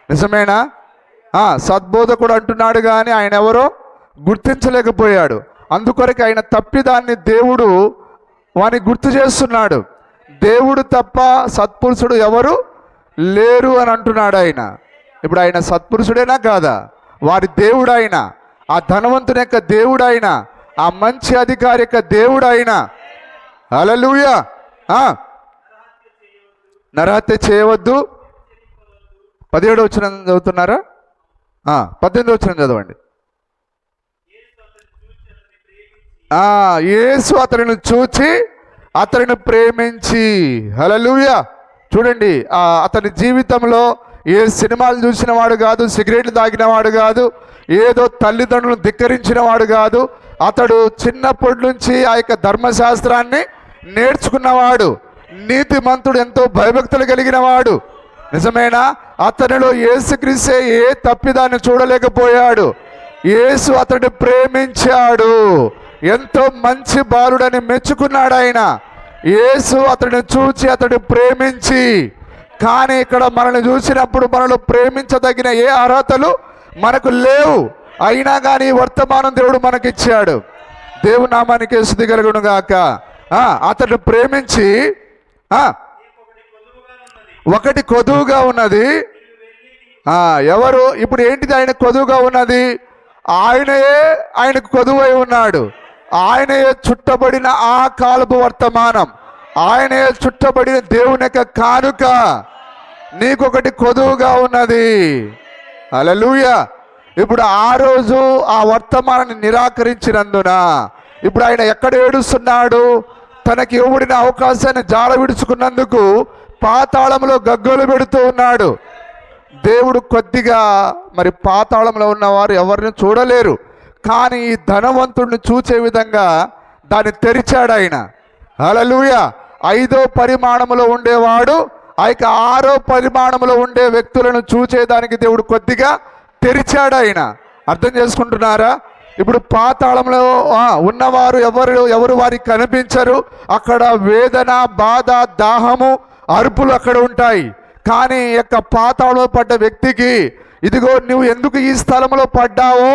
నిజమేనా? సద్బోధకుడు అంటున్నాడు కానీ ఆయన ఎవరో గుర్తించలేకపోయాడు. అందుకొరకు ఆయన తప్పిదాన్ని దేవుడు వాని గుర్తు చేస్తున్నాడు. దేవుడు తప్ప సత్పురుషుడు ఎవరు లేరు అని అంటున్నాడు ఆయన. ఇప్పుడు ఆయన సత్పురుషుడేనా కాదా? వారి దేవుడైన, ఆ ధనవంతుని యొక్క దేవుడైన, ఆ మంచి అధికారి యొక్క దేవుడైన. హల్లెలూయా! నరహత్య చేయవద్దు. 17వ వచనం చదువుతున్నారా? 18వ వచనం చదవండి. యేసు అతనిని చూచి అతనిని ప్రేమించి. హల్లెలూయా! చూడండి, అతని జీవితంలో ఏ సినిమాలు చూసిన వాడు కాదు, సిగరెట్లు తాగినవాడు కాదు, ఏదో తల్లిదండ్రులను ధిక్కరించిన వాడు కాదు. అతడు చిన్నప్పటి నుంచి ఆ యొక్క ధర్మశాస్త్రాన్ని నేర్చుకున్నవాడు. నీతిమంతుడు, ఎంతో భయభక్తులు కలిగిన వాడు. నిజమేనా? అతనిలో యేసుక్రీస్తే ఏ తప్పిదాన్ని చూడలేకపోయాడు. యేసు అతడిని ప్రేమించాడు. ఎంతో మంచి బాలుడని మెచ్చుకున్నాడు ఆయన. యేసు అతడిని చూచి అతడు ప్రేమించి. కానీ ఇక్కడ మనల్ని చూసినప్పుడు మనలో ప్రేమించదగిన ఏ అర్హతలు మనకు లేవు. అయినా కానీ వర్తమానం దేవుడు మనకిచ్చాడు. దేవుని నామానికి స్తుతి కలుగును గాక. అతడు ప్రేమించి ఒకటి కొదువుగా ఉన్నది. ఎవరు? ఇప్పుడు ఏంటిది ఆయన కొదువుగా ఉన్నది? ఆయనకు కొదువై ఉన్నాడు. ఆయనయే చుట్టబడిన ఆ కాలపు వర్తమానం, ఆయనయే చుట్టబడిన దేవుని యొక్క కానుక నీకొకటి కొదువుగా ఉన్నది. హల్లెలూయా! ఇప్పుడు ఆ రోజు ఆ వర్తమానాన్ని నిరాకరించినందున ఇప్పుడు ఆయన ఎక్కడ ఏడుస్తున్నాడు? తనకి ఇవ్వబడిన అవకాశాన్ని జార విడుచుకున్నందుకు పాతాళంలో గగ్గోలు పెడుతూ ఉన్నాడు. దేవుడు కొద్దిగా మరి పాతాళంలో ఉన్నవారు ఎవరిని చూడలేరు, కానీ ఈ ధనవంతుడిని చూచే విధంగా దాన్ని తెరిచాడు ఆయన. హల్లెలూయా. 5వ పరిమాణంలో ఉండేవాడు ఆ యొక్క 6వ పరిమాణంలో ఉండే వ్యక్తులను చూచేదానికి దేవుడు కొద్దిగా తెరిచాడు ఆయన. అర్థం చేసుకుంటున్నారా? ఇప్పుడు పాతాళంలో ఉన్నవారు ఎవరు వారికి కనిపించరు. అక్కడ వేదన, బాధ, దాహము, అరుపులు అక్కడ ఉంటాయి. కానీ యొక్క పాతాళంలో పడ్డ వ్యక్తికి ఇదిగో నువ్వు ఎందుకు ఈ స్థలంలో పడ్డావో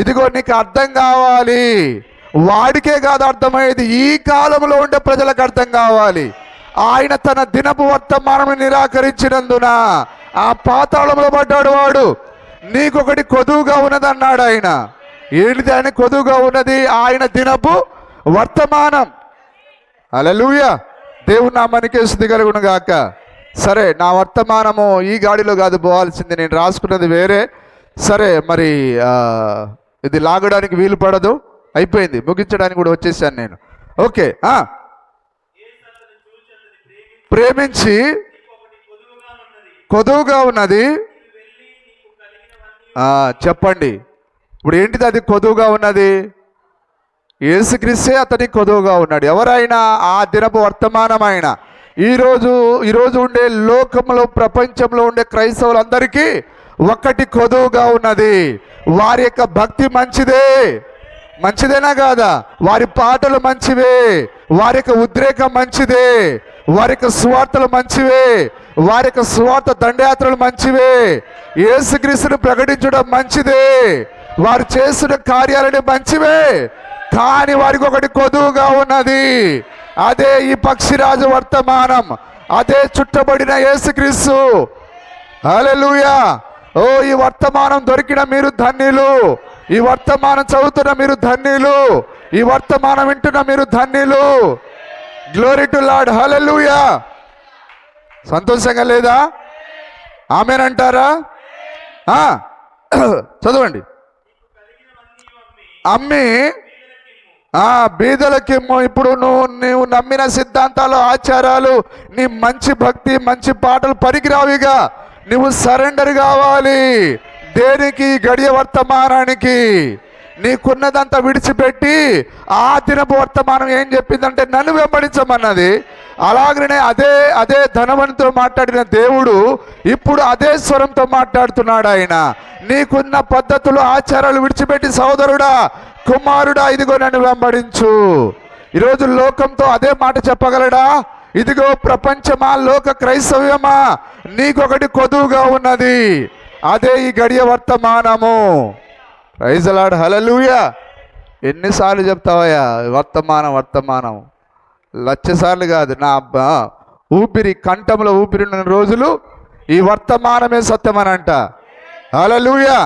ఇదిగో నీకు అర్థం కావాలి. వాడికే కాదు అర్థమయ్యేది, ఈ కాలంలో ఉండే ప్రజలకు అర్థం కావాలి. ఆయన తన దినపు వర్తమానం నిరాకరించినందున ఆ పాతాళంలో పడ్డాడు వాడు. నీకొకటి కొదువుగా ఉన్నది అన్నాడు ఆయన. ఏంటిది ఆయన కొదువుగా ఉన్నది? ఆయన దినపు వర్తమానం. హల్లెలూయా. దేవుని నామానికి స్తుతి కలుగును గాక. సరే, నా వర్తమానము ఈ గాడిలో కాదు పోవాల్సింది, నేను రాసుకున్నది వేరే. సరే, మరి ఇది లాగడానికి వీలు పడదు, అయిపోయింది, ముగించడానికి కూడా వచ్చేసాను నేను. ఓకే. ప్రేమించి కొదువుగా ఉన్నది చెప్పండి. ఇప్పుడు ఏంటిది అది కొదువుగా ఉన్నది? యేసుక్రీస్తే అతనికి కొదువుగా ఉన్నాడు. ఎవరైనా ఆ దినపు వర్తమానం ఆయన. ఈరోజు ఉండే లోకంలో, ప్రపంచంలో ఉండే క్రైస్తవులందరికీ ఒకటి కొదువుగా ఉన్నది. వారి యొక్క భక్తి మంచిదేనా కాదా? వారి పాటలు మంచివే, వారి యొక్క ఉద్రేకం మంచిదే, వారి యొక్క సువార్తలు మంచివే, వారి యొక్క సువార్త దండయాత్రలు మంచివే, యేసుక్రీస్తును ప్రకటించడం మంచిదే, వారు చేస్తున్న కార్యాలని మంచివే. కానీ వారికి ఒకటి కొదువుగా ఉన్నది. అదే ఈ పక్షిరాజు వర్తమానం, అదే చుట్టబడిన యేసుక్రీస్తు. హల్లెలూయా. ఓ, ఈ వర్తమానం దొరికిన మీరు ధన్యులు, ఈ వర్తమానం చదువుతున్న మీరు ధన్యులు, ఈ వర్తమానం వింటున్న మీరు ధన్యులు. Glory to Lord. హల్లెలూయా. సంతోషంగా లేదా? ఆమేనంటారా? చదవండి. అమ్మి బీదలకేమో. ఇప్పుడు నువ్వు నమ్మిన సిద్ధాంతాలు, ఆచారాలు, నీ మంచి భక్తి, మంచి పాటలు పనికిరావిగా. నువ్వు సరెండర్ కావాలి. దేనికి? గడియ వర్తమానానికి. నీకున్నదంతా విడిచిపెట్టి ఆ దినపు వర్తమానం ఏం చెప్పిందంటే నన్ను వెంబడించమన్నది. అలాగనే అదే ధనవంతుతో మాట్లాడిన దేవుడు ఇప్పుడు అదే స్వరంతో మాట్లాడుతున్నాడు ఆయన. నీకున్న పద్ధతులు, ఆచారాలు విడిచిపెట్టి సోదరుడా, కుమారుడా, ఇదిగో నన్ను వెంబడించు. ఈరోజు లోకంతో అదే మాట చెప్పగలడా? ఇదిగో ప్రపంచమా, లోక క్రైస్తవ్యమా, నీకొకటి కొదువుగా ఉన్నది, అదే ఈ గడియ వర్తమానము. Praise the Lord. హల్లెలూయా. ఎన్నిసార్లు చెప్తావయ్యా వర్తమానం? 1,00,000 సార్లు కాదు. నా ఊపిరి, కంఠంలో ఊపిరి ఉన్న రోజులు ఈ వర్తమానమే సత్యమనంట. హల్లెలూయా.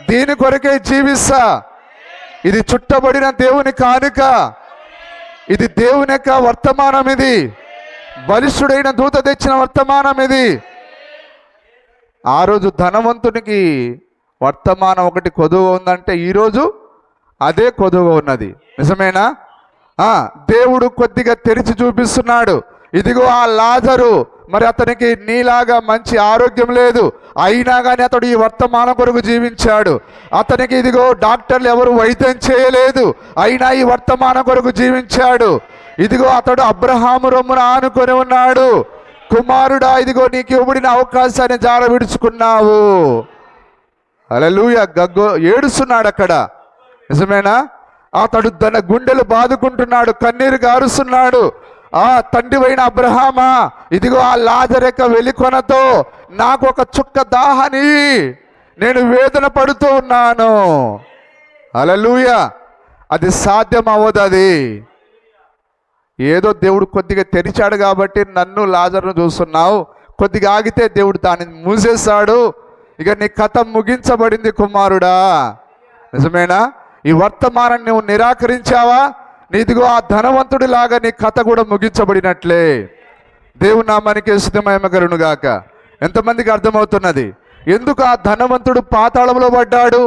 దీని కొరకే జీవిస్తా. ఇది చుట్టబడిన దేవుని కానుక, ఇది దేవుని యొక్క వర్తమానం, ఇది బలిష్ఠుడైన దూత తెచ్చిన వర్తమానం ఇది. ఆ రోజు ధనవంతునికి వర్తమానం ఒకటి కొదువు ఉందంటే ఈరోజు అదే కొదువు ఉన్నది. నిజమేనా? దేవుడు కొద్దిగా తెరిచి చూపిస్తున్నాడు. ఇదిగో ఆ లాజరు, మరి అతనికి నీలాగా మంచి ఆరోగ్యం లేదు, అయినా కానీ అతడు ఈ వర్తమానం కొరకు జీవించాడు. అతనికి ఇదిగో డాక్టర్లు ఎవరు వైద్యం చేయలేదు, అయినా ఈ వర్తమానం కొరకు జీవించాడు. ఇదిగో అతడు అబ్రహాము రొమ్మున ఆనుకొని ఉన్నాడు. కుమారుడా, ఇదిగో నీకు ఇవ్వబడిన అవకాశాన్ని జార విడుచుకున్నావు. హల్లెలూయా. ఏడుస్తున్నాడు అక్కడ. నిజమేనా? అతడు తన గుండెలు బాదుకుంటున్నాడు, కన్నీరు గారుస్తున్నాడు. తండ్రివైన అబ్రహామా, ఇదిగో ఆ లాజరు యొక్క వెలికొనతో నాకు ఒక చుక్క దాహని, నేను వేదన పడుతూ ఉన్నాను. హల్లెలూయా. అది సాధ్యం అవ్వదు. అది ఏదో దేవుడు కొద్దిగా తెరిచాడు కాబట్టి నన్ను, లాజరును చూస్తున్నావు. కొద్దిగా ఆగితే దేవుడు దాన్ని మూసేస్తాడు. ఇక నీ కథ ముగించబడింది కుమారుడా. నిజమేనా? ఈ వర్తమానాన్ని నువ్వు నిరాకరించావా, నీదిగో ఆ ధనవంతుడి లాగా నీ కథ కూడా ముగించబడినట్లే. దేవుని నామానికి స్తుతి మహిమ కలుగును గాక. ఎంతమందికి అర్థమవుతున్నది? ఎందుకు ఆ ధనవంతుడు పాతాళంలో పడ్డాడు?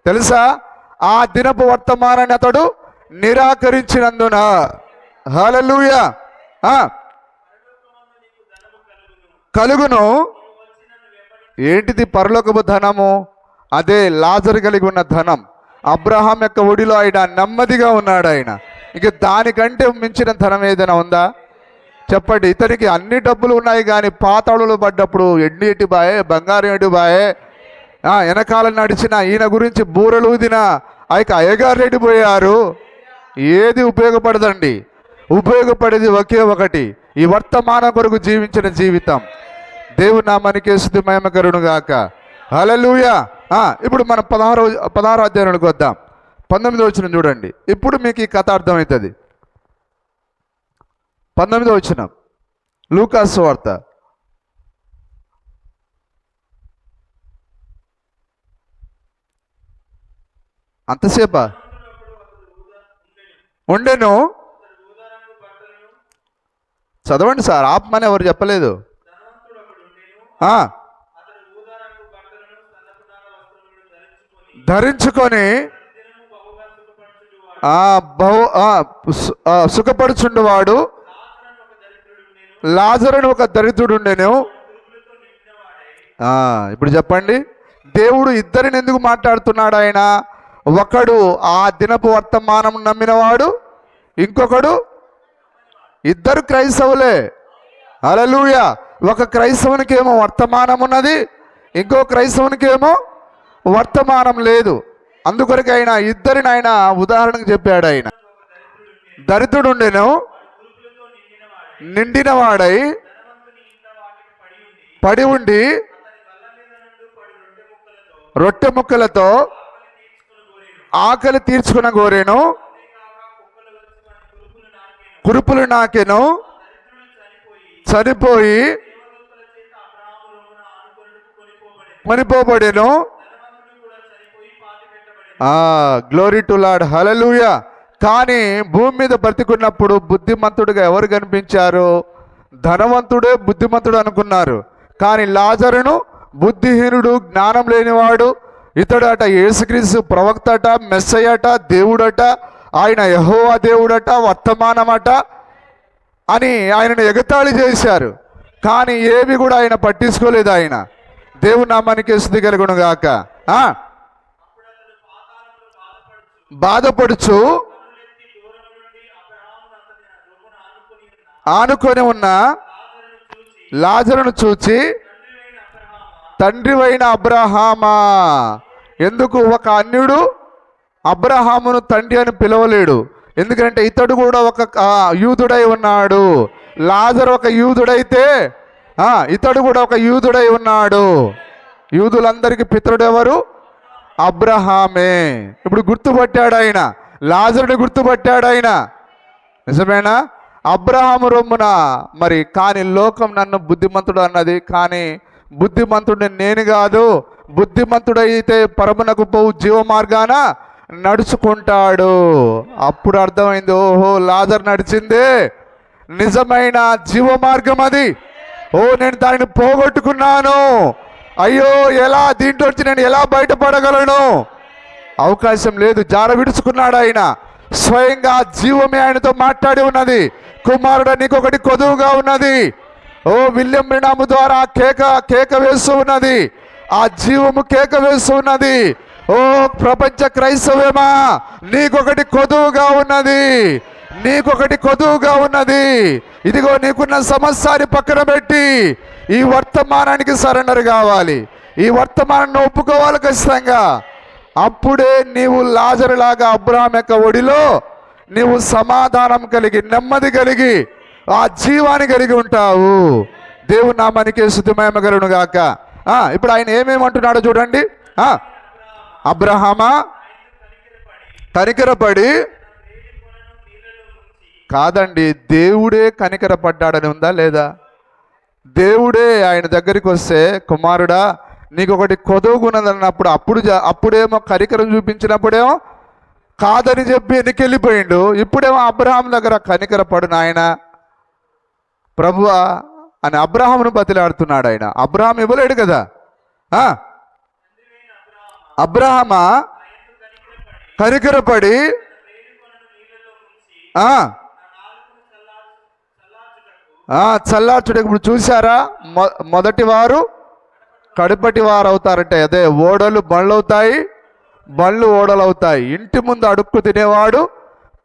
తెలుసా? ఆ దినపు వర్తమానాన్ని అతడు నిరాకరించినందున. హల్లెలూయా. కలుగును. ఏంటిది పరలోకపు ధనము? అదే లాజరు కలిగి ఉన్న ధనం. అబ్రహాం యొక్క ఒడిలో ఆయన నెమ్మదిగా ఉన్నాడు. ఆయన ఇక దానికంటే మించిన ధనం ఏదైనా ఉందా చెప్పండి? ఇతనికి అన్ని డబ్బులు ఉన్నాయి కానీ పాతాళులు పడ్డప్పుడు ఎన్నిటి బాయే, బంగారం ఎటు బాయే, వెనకాల నడిచిన ఈయన గురించి బూరలు ఊదిన ఆ యొక్క అయ్యగారు రెడ్డిపోయారు. ఏది ఉపయోగపడదండి. ఉపయోగపడేది ఒకే ఒకటి, ఈ వర్తమానం కొరకు జీవించిన జీవితం. దేవుని నామానికి స్తుతి మహిమ కలుగును గాక. హల్లెలూయా. ఇప్పుడు మనం 16వ అధ్యాయానికి వద్దాం. 19వ వచనం చూడండి. ఇప్పుడు మీకు ఈ కథ అర్థమవుతుంది. 19వ వచనం లూకాసు వార్త. అంతసేపా ఉండెను. చదవండి సార్, ఆపమని ఎవరు చెప్పలేదు. ధరించుకొని సుఖపడుచుండువాడు లాజరును ఒక దరిద్రుడు ఉండెను. ఇప్పుడు చెప్పండి, దేవుడు ఇద్దరిని ఎందుకు మాట్లాడుతున్నాడు? ఆయన ఒకడు ఆ దినపు వర్తమానం నమ్మినవాడు, ఇంకొకడు. ఇద్దరు క్రైస్తవులే. హల్లెలూయా. ఒక క్రైస్తవునికేమో వర్తమానం ఉన్నది, ఇంకో క్రైస్తవునికేమో వర్తమానం లేదు. అందుకొరకు ఆయన ఇద్దరిని ఆయన ఉదాహరణకు చెప్పాడు. ఆయన దరిద్రుడు ఉండెను, నిండిన వాడై పడి ఉండి రొట్టె ముక్కలతో ఆకలి తీర్చుకున్న గోరేను, కురుపులు నాకెను, చనిపోయి కొనిపోబడెను. Glory to Lord. హల్లెలూయా. కానీ భూమి మీద బ్రతికున్నప్పుడు బుద్ధిమంతుడిగా ఎవరు కనిపించారు? ధనవంతుడే బుద్ధిమంతుడు అనుకున్నారు. కానీ లాజరును బుద్ధిహీనుడు, జ్ఞానం లేనివాడు. ఇతడట యేసుక్రీస్తు ప్రవక్తట, మెస్సయ్యట, దేవుడట, ఆయన యెహోవా దేవుడట, వర్తమానమట అని ఆయనను ఎగతాళి చేశారు. కానీ ఏవి కూడా ఆయన పట్టించుకోలేదు. ఆయన దేవుని నామానికి స్తుతి కలుగును గాక. బాధపడుచు ఆనుకొని ఉన్న లాజరును చూచి, తండ్రివైన అబ్రహామా. ఎందుకు ఒక అన్యుడు అబ్రహామును తండ్రి అని పిలవలేడు? ఎందుకంటే ఇతడు కూడా ఒక యూదుడై ఉన్నాడు. లాజరు ఒక యూదుడైతే ఇతడు కూడా ఒక యూదుడై ఉన్నాడు. యూదులందరికీ పితరుడు ఎవరు? అబ్రహామే. ఇప్పుడు గుర్తుపట్టాడు ఆయన, లాజరుని గుర్తుపట్టాడు ఆయన. నిజమేనా? అబ్రహాము రొమ్మున మరి. కానీ లోకం నన్ను బుద్ధిమంతుడు అన్నది, కానీ బుద్ధిమంతుడిని నేను కాదు. బుద్ధిమంతుడైతే పరమునకు పోవు జీవ మార్గాన నడుచుకుంటాడు. అప్పుడు అర్థమైంది, ఓహో లాజరు నడిచిందే నిజమైన జీవ మార్గం అది. నేను దానిని పోగొట్టుకున్నాను. అయ్యో, ఎలా దీంట్లో వచ్చి నేను ఎలా బయటపడగలను? అవకాశం లేదు. జార విడుచుకున్నాడు ఆయన. స్వయంగా జీవమే ఆయనతో మాట్లాడి ఉన్నది. కుమారుడు నీకొకటి కొదువుగా ఉన్నది. విలియం బ్రెన్హాము ద్వారా కేక వేస్తూ ఉన్నది. ఆ జీవము కేక వేస్తూ ఉన్నది. ప్రపంచ క్రైస్తవేమా, నీకొకటి కొదువుగా ఉన్నది, నీకొకటి కొదువుగా ఉన్నది. ఇదిగో నీకున్న సమస్యని పక్కన పెట్టి ఈ వర్తమానానికి సరెండర్ కావాలి. ఈ వర్తమానాన్ని ఒప్పుకోవాలి ఖచ్చితంగా. అప్పుడే నీవు లాజరులాగా అబ్రహాం యొక్క ఒడిలో నీవు సమాధానం కలిగి, నెమ్మది కలిగి, ఆ జీవాన్ని కలిగి ఉంటావు. దేవుని నామానికి స్తుతి మహిమ కలుగును గాక. ఇప్పుడు ఆయన ఏమేమంటున్నాడో చూడండి. అబ్రహామా, కనికరపడి. కాదండి, దేవుడే కనికరపడ్డాడని ఉందా లేదా? దేవుడే ఆయన దగ్గరికి వస్తే, కుమారుడా నీకు ఒకటి కొదువుకున్నదన్నప్పుడు అప్పుడేమో కనికరం చూపించినప్పుడేమో కాదని చెప్పి ఎన్నికెళ్ళిపోయిండు. ఇప్పుడేమో అబ్రహాం దగ్గర కనికరపడు నాయన ప్రభువా అని అబ్రహామును బతిలాడుతున్నాడు ఆయన. అబ్రహాం ఇవ్వలేడు కదా. అబ్రహామా కనికరపడి ఆ చల్లార్చుటకు. ఇప్పుడు చూసారా, మొదటి వారు కడుపటి వారు అవుతారంటే అదే ఓడలు బండ్లు అవుతాయి, బండ్లు ఓడలు అవుతాయి. ఇంటి ముందు అడుక్కు తినేవాడు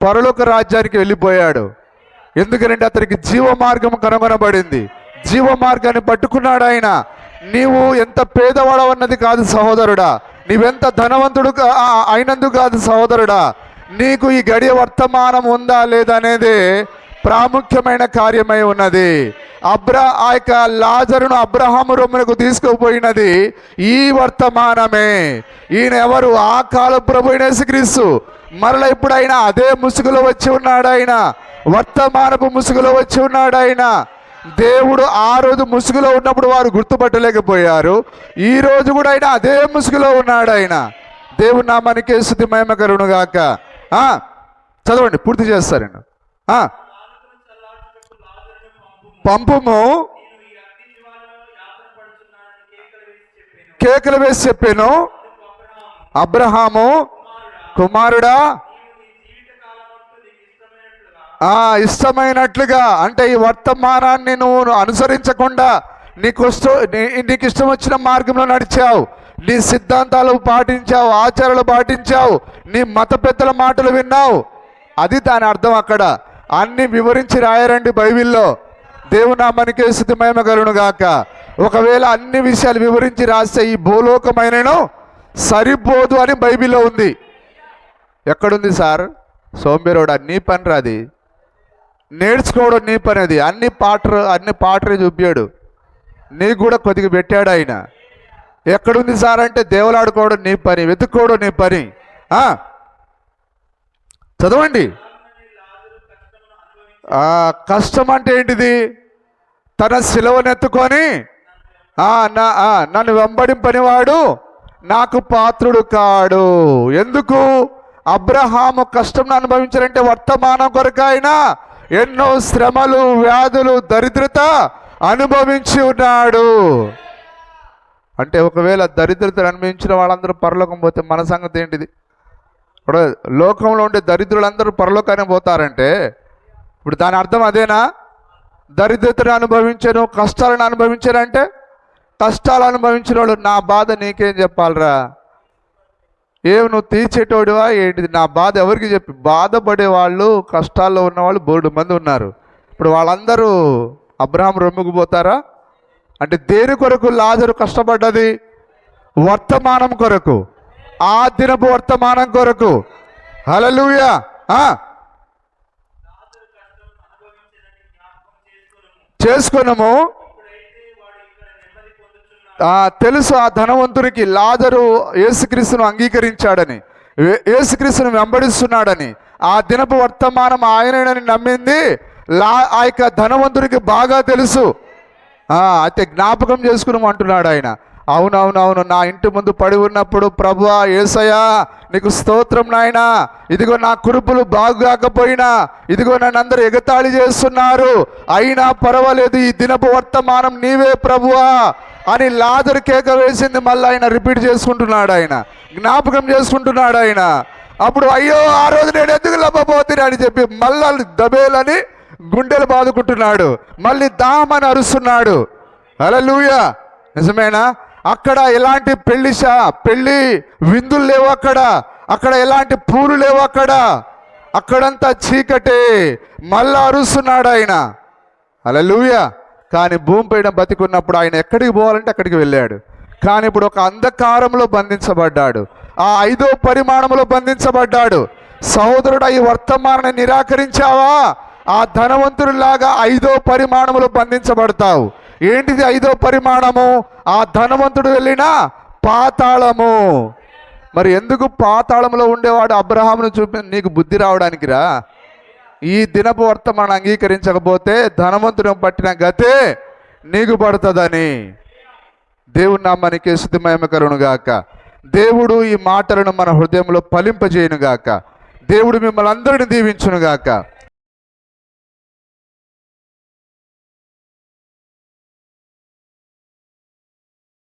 పరలోక రాజ్యానికి వెళ్ళిపోయాడు. ఎందుకంటే అతనికి జీవ మార్గం కనుగొనబడింది. జీవ మార్గాన్ని పట్టుకున్నాడు ఆయన. నీవు ఎంత పేదవాడవన్నది కాదు సహోదరుడా, నీవెంత ధనవంతుడు అయినందుకు కాదు సహోదరుడా, నీకు ఈ గడియ వర్తమానం ఉందా లేదా అనేది ప్రాముఖ్యమైన కార్యమై ఉన్నది. ఆ యొక్క లాజరును అబ్రహాము రొమ్మునకు తీసుకుపోయినది ఈ వర్తమానమే. ఈయన ఎవరు? ఆ కాల ప్రభు యేసుక్రీస్తు. మరలా ఇప్పుడు ఆయన అదే ముసుగులో వచ్చి ఉన్నాడు. ఆయన వర్తమానపు ముసుగులో వచ్చి ఉన్నాడు. ఆయన దేవుడు ఆ రోజు ముసుగులో ఉన్నప్పుడు వారు గుర్తుపట్టలేకపోయారు. ఈ రోజు కూడా ఆయన అదే ముసుగులో ఉన్నాడు. ఆయన దేవుడు నామానికి స్తుతి మహిమ కలుగును గాక. చదవండి, పూర్తి చేస్తారండి. పంపుము, కేకలు వేసి చెప్పాను. అబ్రహాము, కుమారుడా, ఇష్టమైనట్లుగా అంటే ఈ వర్తమానాన్ని నువ్వు అనుసరించకుండా నీకు ఇష్టం వచ్చిన మార్గంలో నడిచావు, నీ సిద్ధాంతాలు పాటించావు, ఆచారాలు పాటించావు, నీ మత పెద్దల మాటలు విన్నావు. అది దాని అర్థం. అక్కడ అన్ని వివరించి రాయరండి బైబిల్లో. దేవుని నామానికి స్తుతి మహిమ కలుగును గాక. ఒకవేళ అన్ని విషయాలు వివరించి రాస్తే ఈ భూలోకమైనను సరిపోదు అని బైబిల్లో ఉంది. ఎక్కడుంది సార్? సోంబేరోడా, నీ పని రాది, నేర్చుకోవడం నీ పని. అది అన్ని పాటరే చూపాడు, నీకు కూడా కొద్దిగా పెట్టాడు ఆయన. ఎక్కడుంది సార్ అంటే దేవులాడుకోవడం నీ పని, వెతుక్కోవడం నీ పని. చదవండి. కష్టం అంటే ఏంటిది? తన సిలువనెత్తుకొని నన్ను వెంబడింపనివాడు నాకు పాత్రుడు కాడు. ఎందుకు? అబ్రహాము కష్టం అనుభవించారంటే వర్తమానం కొరకు ఆయన ఎన్నో శ్రమలు, వ్యాధులు, దరిద్రత అనుభవించి ఉన్నాడు. అంటే ఒకవేళ దరిద్రతను అనుభవించిన వాళ్ళందరూ పరలోకం పోతే మన సంగతి ఏంటిది? ఇప్పుడు లోకంలో ఉండే దరిద్రులందరూ పరలోకానికి పోతారంటే ఇప్పుడు దాని అర్థం అదేనా? దరిద్రతను అనుభవించను, కష్టాలను అనుభవించారంటే కష్టాలు అనుభవించిన వాళ్ళు నా బాధ నీకేం చెప్పాలరా? నువ్వు తీర్చేటోడివా ఏంటిది? నా బాధ ఎవరికి చెప్పి? బాధపడే వాళ్ళు, కష్టాల్లో ఉన్నవాళ్ళు బోర్డు మంది ఉన్నారు. ఇప్పుడు వాళ్ళందరూ అబ్రహాము రొమ్ముకు పోతారా? అంటే దేని కొరకు లాజరు కష్టపడ్డది? వర్తమానం కొరకు, ఆ దినపు వర్తమానం కొరకు. హల్లెలూయా. చేసుకున్నాము. తెలుసు ఆ ధనవంతునికి లాజరు యేసుక్రీస్తును అంగీకరించాడని, యేసుక్రీస్తును వెంబడిస్తున్నాడని, ఆ దినపు వర్తమానం ఆయనని నమ్మింది ఆ యొక్క ధనవంతునికి బాగా తెలుసు. అయితే జ్ఞాపకం చేసుకున్నామంటున్నాడు ఆయన. అవునవునవును, నా ఇంటి ముందు పడి ఉన్నప్పుడు ప్రభువా యేసయ్యా నీకు స్తోత్రం నాయనా, ఇదిగో నా కురుపులు బాగుకాకపోయినా, ఇదిగో నన్ను అందరూ ఎగతాళి చేస్తున్నారు, అయినా పర్వాలేదు, ఈ దినపు వర్తమానం నీవే ప్రభువా అని లాజరు కేక వేసింది. మళ్ళీ ఆయన రిపీట్ చేసుకుంటున్నాడు, ఆయన జ్ఞాపకం చేసుకుంటున్నాడు ఆయన. అప్పుడు అయ్యో ఆ రోజు నేను ఎందుకు లబ్బపోతున్నా అని చెప్పి మళ్ళా దబేలని గుండెలు బాదుకుంటున్నాడు, మళ్ళీ దామని అరుస్తున్నాడు. హల్లెలూయా. నిజమేనా? అక్కడ ఎలాంటి పెళ్లి విందులు లేవు, అక్కడ ఎలాంటి పూలు లేవు, అక్కడంతా చీకటే. మళ్ళా అరుస్తున్నాడు ఆయన. హల్లెలూయా. కానీ భూమిపైన బతికున్నప్పుడు ఆయన ఎక్కడికి పోవాలంటే అక్కడికి వెళ్ళాడు. కానీ ఇప్పుడు ఒక అంధకారంలో బంధించబడ్డాడు, ఆ 5వ పరిమాణంలో బంధించబడ్డాడు. సహోదరుడు, ఈ వర్తమానాన్ని నిరాకరించావా? ఆ ధనవంతుడిలాగా 5వ పరిమాణంలో బంధించబడతావు. ఏంటిది 5వ పరిమాణము? ఆ ధనవంతుడు వెళ్ళిన పాతాళము. మరి ఎందుకు పాతాళంలో ఉండేవాడు అబ్రహామును చూపి నీకు బుద్ధి రావడానికిరా? ఈ దినపు వర్తమానం అంగీకరించకపోతే ధనవంతుడు పట్టిన గతే నీకు పడుతుందని. దేవుని నామానికి స్తుతి మహిమ కలుగును గాక. దేవుడు ఈ మాటలను మన హృదయంలో ఫలింపజేయును గాక. దేవుడు మిమ్మల్ని అందరిని దీవించును గాక.